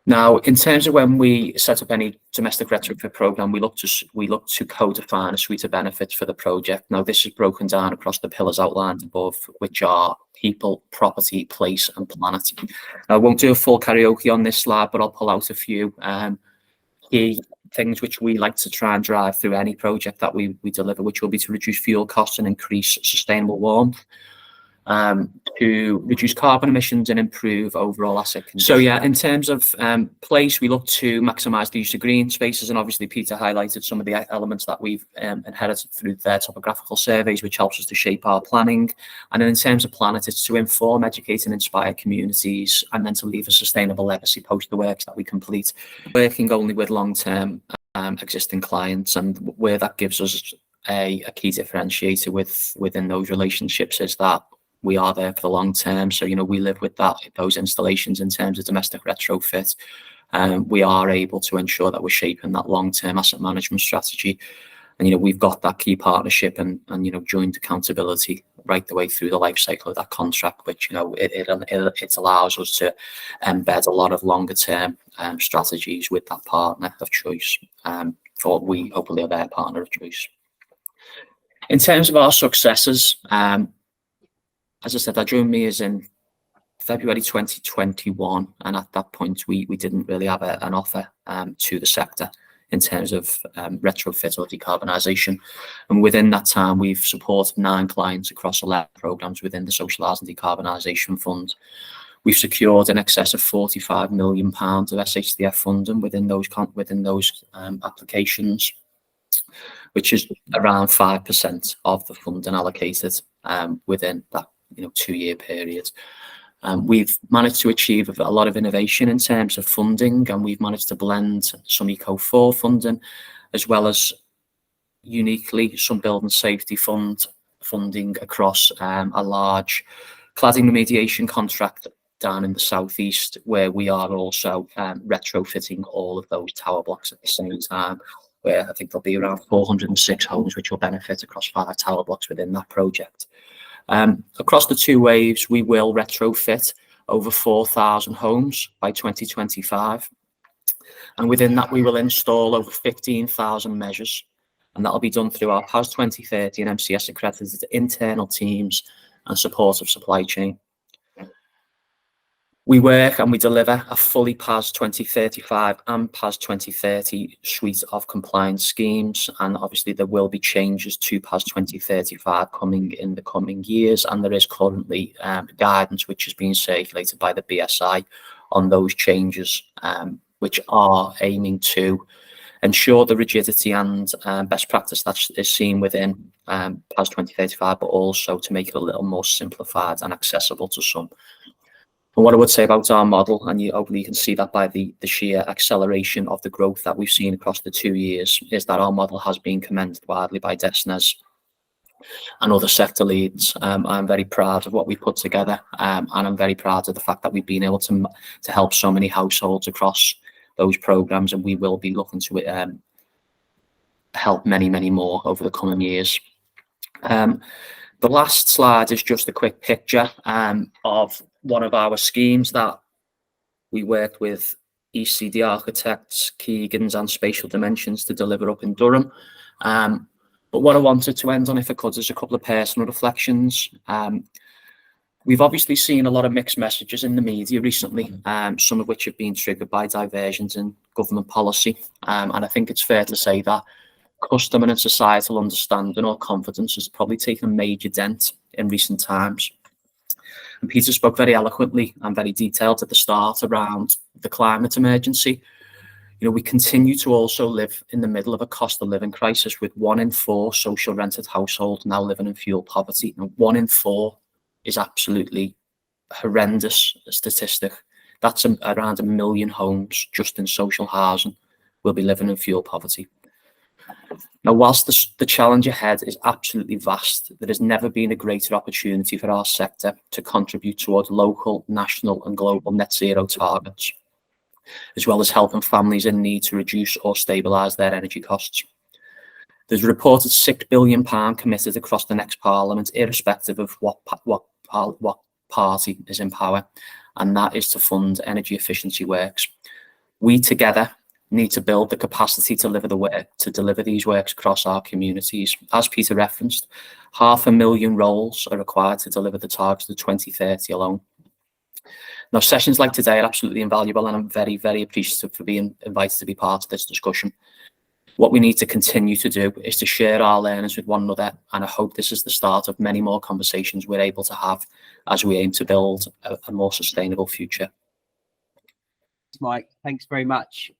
Now, in terms of when we set up any domestic retrofit program, we look to co-define a suite of benefits for the project. Now, this is broken down across the pillars outlined above, which are people, property, place, and planet. I won't do a full karaoke on this slide, but I'll pull out a few key things which we like to try and drive through any project that we deliver, which will be to reduce fuel costs and increase sustainable warmth, to reduce carbon emissions and improve overall asset condition. So yeah, in terms of place, we look to maximise the use of green spaces, and obviously Peter highlighted some of the elements that we've inherited through their topographical surveys, which helps us to shape our planning. And then in terms of planet, it's to inform, educate and inspire communities, and then to leave a sustainable legacy post the works that we complete. Working only with long-term existing clients, and where that gives us a key differentiator within those relationships is that we are there for the long term. So, we live with those installations in terms of domestic retrofit. We are able to ensure that we're shaping that long-term asset management strategy. And, we've got that key partnership and joint accountability right the way through the life cycle of that contract, which, it allows us to embed a lot of longer term strategies with that partner of choice, or we hopefully are their partner of choice. In terms of our successes, as I said, I joined Mears in February 2021, and at that point we didn't really have an offer to the sector in terms of retrofit or decarbonisation. And within that time, we've supported 9 clients across 11 programmes within the Social Housing Decarbonisation Fund. We've secured in excess of £45 million of SHDF funding within those applications, which is around 5% of the funding allocated within that 2-year period. We've managed to achieve a lot of innovation in terms of funding, and we've managed to blend some Eco4 funding as well as uniquely some building safety funding across a large cladding remediation contract down in the southeast, where we are also retrofitting all of those tower blocks at the same time, where I think there'll be around 406 homes which will benefit across 5 tower blocks within that project. Across the 2 waves, we will retrofit over 4,000 homes by 2025. And within that, we will install over 15,000 measures. And that'll be done through our PAS 2030 and MCS accredited internal teams and supportive supply chain. We work and we deliver a fully PAS 2035 and PAS 2030 suite of compliance schemes. And obviously there will be changes to PAS 2035 coming in the coming years. And there is currently guidance which is being circulated by the BSI on those changes, which are aiming to ensure the rigidity and best practice that is seen within PAS 2035, but also to make it a little more simplified and accessible to some. And what I would say about our model, and hopefully you can see that by the sheer acceleration of the growth that we've seen across the 2 years, is that our model has been commended widely by DESNZ and other sector leads. I'm very proud of what we put together, and I'm very proud of the fact that we've been able to help so many households across those programs, and we will be looking to help many, many more over the coming years. The last slide is just a quick picture of one of our schemes that we worked with ECD Architects, Keegan's and Spatial Dimensions to deliver up in Durham. But what I wanted to end on, if I could, is a couple of personal reflections. We've obviously seen a lot of mixed messages in the media recently, some of which have been triggered by diversions in government policy. And I think it's fair to say that customer and societal understanding or confidence has probably taken a major dent in recent times. And Peter spoke very eloquently and very detailed at the start around the climate emergency. You know, we continue to also live in the middle of a cost of living crisis, with 1 in 4 social rented households now living in fuel poverty. And 1 in 4 is absolutely horrendous statistic. That's around 1 million homes just in social housing will be living in fuel poverty. Now, whilst the challenge ahead is absolutely vast, there has never been a greater opportunity for our sector to contribute towards local, national and global net zero targets, as well as helping families in need to reduce or stabilise their energy costs. There's a reported £6 billion committed across the next Parliament, irrespective of what party is in power, and that is to fund energy efficiency works. We together need to build the capacity to deliver these works across our communities. As Peter referenced, 500,000 roles are required to deliver the targets to 2030 alone. Now, sessions like today are absolutely invaluable, and I'm very, very appreciative for being invited to be part of this discussion. What we need to continue to do is to share our learnings with one another, and I hope this is the start of many more conversations we're able to have as we aim to build a more sustainable future. Mike, thanks very much.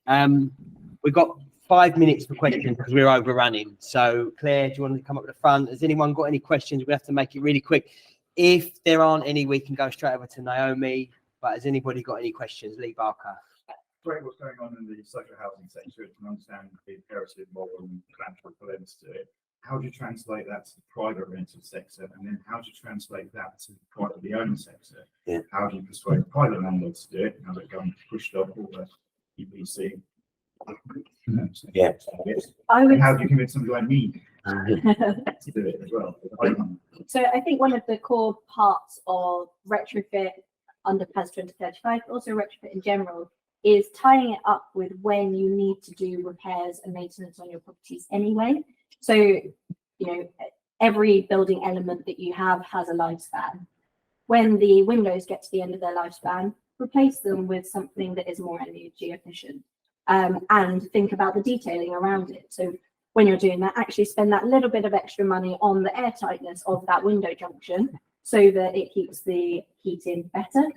We've got 5 minutes for questions because we're overrunning. So Claire, do you want to come up to the front? Has anyone got any questions? We have to make it really quick. If there aren't any, we can go straight over to Naomi. But has anybody got any questions? Lee Barker. Great, what's going on in the social housing sector, and understand the imperative model and financial for them to do it. How do you translate that to the private rental sector, and then how do you translate that to the privately owned sector? Yeah. How do you persuade private landlords to do it? Now they're going pushed off all the EPC. Yeah. And how do you convince somebody like me to do it as well? So I think one of the core parts of retrofit under PAS 2035, but also retrofit in general, is tying it up with when you need to do repairs and maintenance on your properties anyway. So, you know, every building element that you have has a lifespan. When the windows get to the end of their lifespan, replace them with something that is more energy efficient, and think about the detailing around it. So when you're doing that, actually spend that little bit of extra money on the air tightness of that window junction so that it keeps the heating better.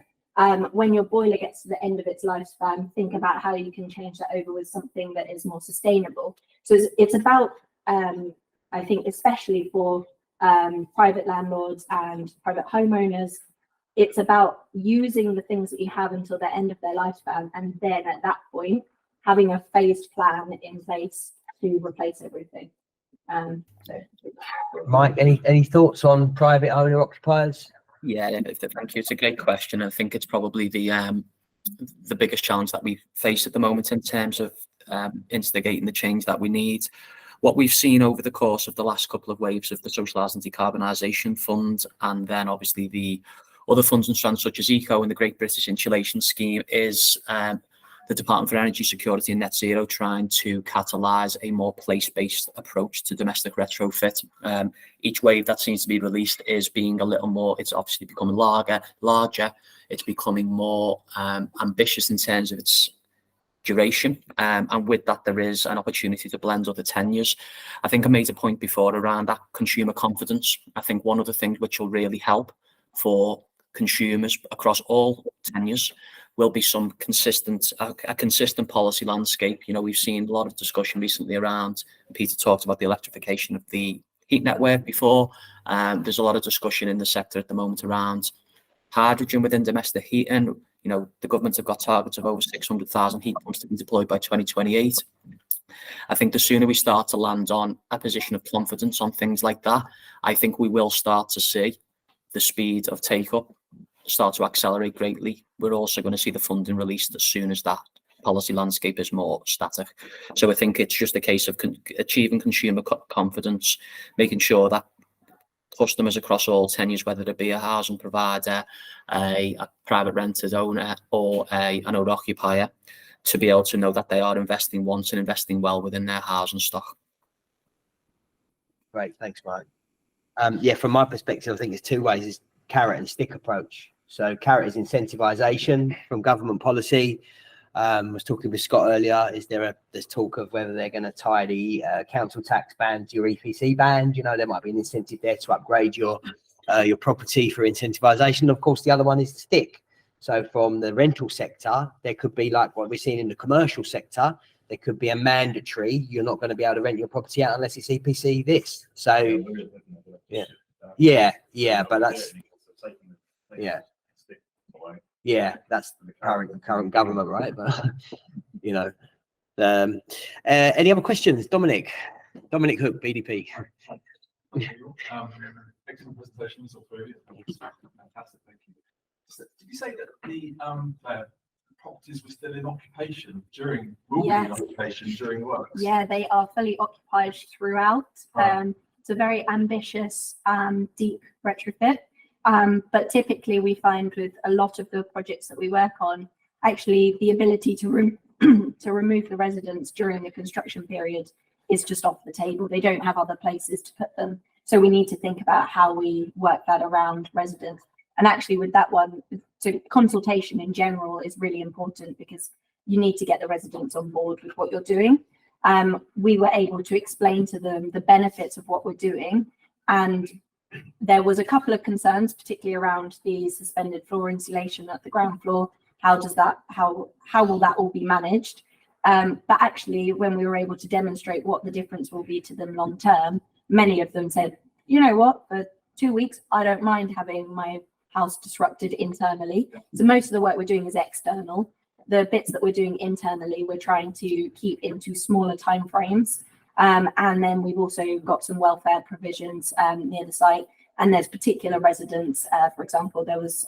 When your boiler gets to the end of its lifespan, think about how you can change that over with something that is more sustainable. So it's about, I think, especially for private landlords and private homeowners, it's about using the things that you have until the end of their lifespan, and then at that point, having a phased plan in place to replace everything. Mike, any thoughts on private owner occupiers? Yeah, thank you. It's a great question. I think it's probably the biggest challenge that we face at the moment in terms of instigating the change that we need. What we've seen over the course of the last couple of waves of the Social Housing Decarbonisation Fund, and then obviously the other funds and strands such as ECO and the Great British Insulation Scheme, is the Department for Energy Security and Net Zero trying to catalyse a more place-based approach to domestic retrofit. Each wave that seems to be released is being a little more, it's obviously becoming larger, it's becoming more ambitious in terms of its duration, and with that there is an opportunity to blend other tenures. I think I made a point before around that consumer confidence. I think one of the things which will really help for consumers across all tenures will be some consistent policy landscape. You know, we've seen a lot of discussion recently around, Peter talked about the electrification of the heat network before. There's a lot of discussion in the sector at the moment around hydrogen within domestic heating. You know, the government have got targets of over 600,000 heat pumps to be deployed by 2028. I think the sooner we start to land on a position of confidence on things like that, I think we will start to see the speed of take-up start to accelerate greatly. We're also going to see the funding released as soon as that policy landscape is more static. So I think it's just a case of achieving consumer confidence, making sure that customers across all tenures, whether it be a housing provider, a private rented owner, or an owner occupier, to be able to know that they are investing once and investing well within their housing stock. Great, thanks, Mike. Yeah, from my perspective, I think there's two ways: is carrot and stick approach. So carrot is incentivization from government policy. I was talking with Scott earlier. There's talk of whether they're going to tie the council tax band to your EPC band. You know, there might be an incentive there to upgrade your property for incentivization. Of course, the other one is the stick. So from the rental sector, there could be, like what we're seeing in the commercial sector, there could be a mandatory, you're not going to be able to rent your property out unless it's EPC this. So yeah, but that's that's the current government, right? But you know, any other questions? Dominic Hook, BDP. Excellent presentation. Fantastic, thank you. So, did you say that the properties were still in occupation during works? Yeah, they are fully occupied throughout. Right. It's a very ambitious, deep retrofit. But typically we find with a lot of the projects that we work on, actually the ability to remove the residents during the construction period is just off the table. They don't have other places to put them. So we need to think about how we work that around residents. And actually with that one, so consultation in general is really important because you need to get the residents on board with what you're doing. We were able to explain to them the benefits of what we're doing, and there was a couple of concerns, particularly around the suspended floor insulation at the ground floor. How will that all be managed? But actually, when we were able to demonstrate what the difference will be to them long term, many of them said, you know what, for 2 weeks, I don't mind having my house disrupted internally. So most of the work we're doing is external. The bits that we're doing internally, we're trying to keep into smaller timeframes. And then we've also got some welfare provisions near the site. And there's particular residents, for example, there was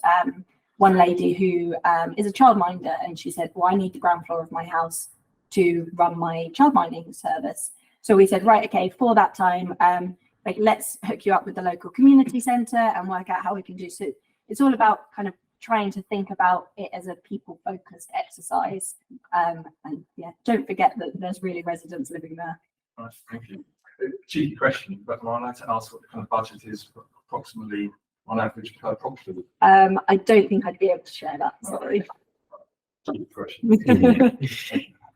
one lady who is a childminder, and she said, well, I need the ground floor of my house to run my childminding service. So we said, right, okay, for that time, let's hook you up with the local community centre and work out how we can do so. It's all about kind of trying to think about it as a people-focused exercise. And yeah, don't forget that there's really residents living there. Right, thank you. Cheeky question, but I'd like to ask what the kind of budget is for approximately on average per property. I don't think I'd be able to share that, sorry.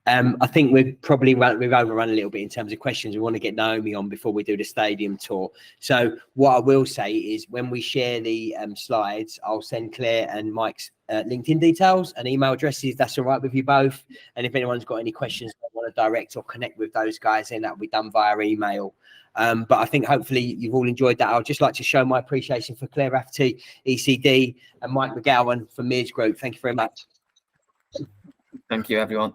I think we've overrun a little bit in terms of questions. We want to get Naomi on before we do the stadium tour. So what I will say is when we share the slides, I'll send Claire and Mike's LinkedIn details and email addresses. That's all right with you both. And if anyone's got any questions they want to direct or connect with those guys, then that'll be done via email. But I think hopefully you've all enjoyed that. I'd just like to show my appreciation for Claire Raftery, ECD, and Mike McGowan from Mears Group. Thank you very much. Thank you, everyone.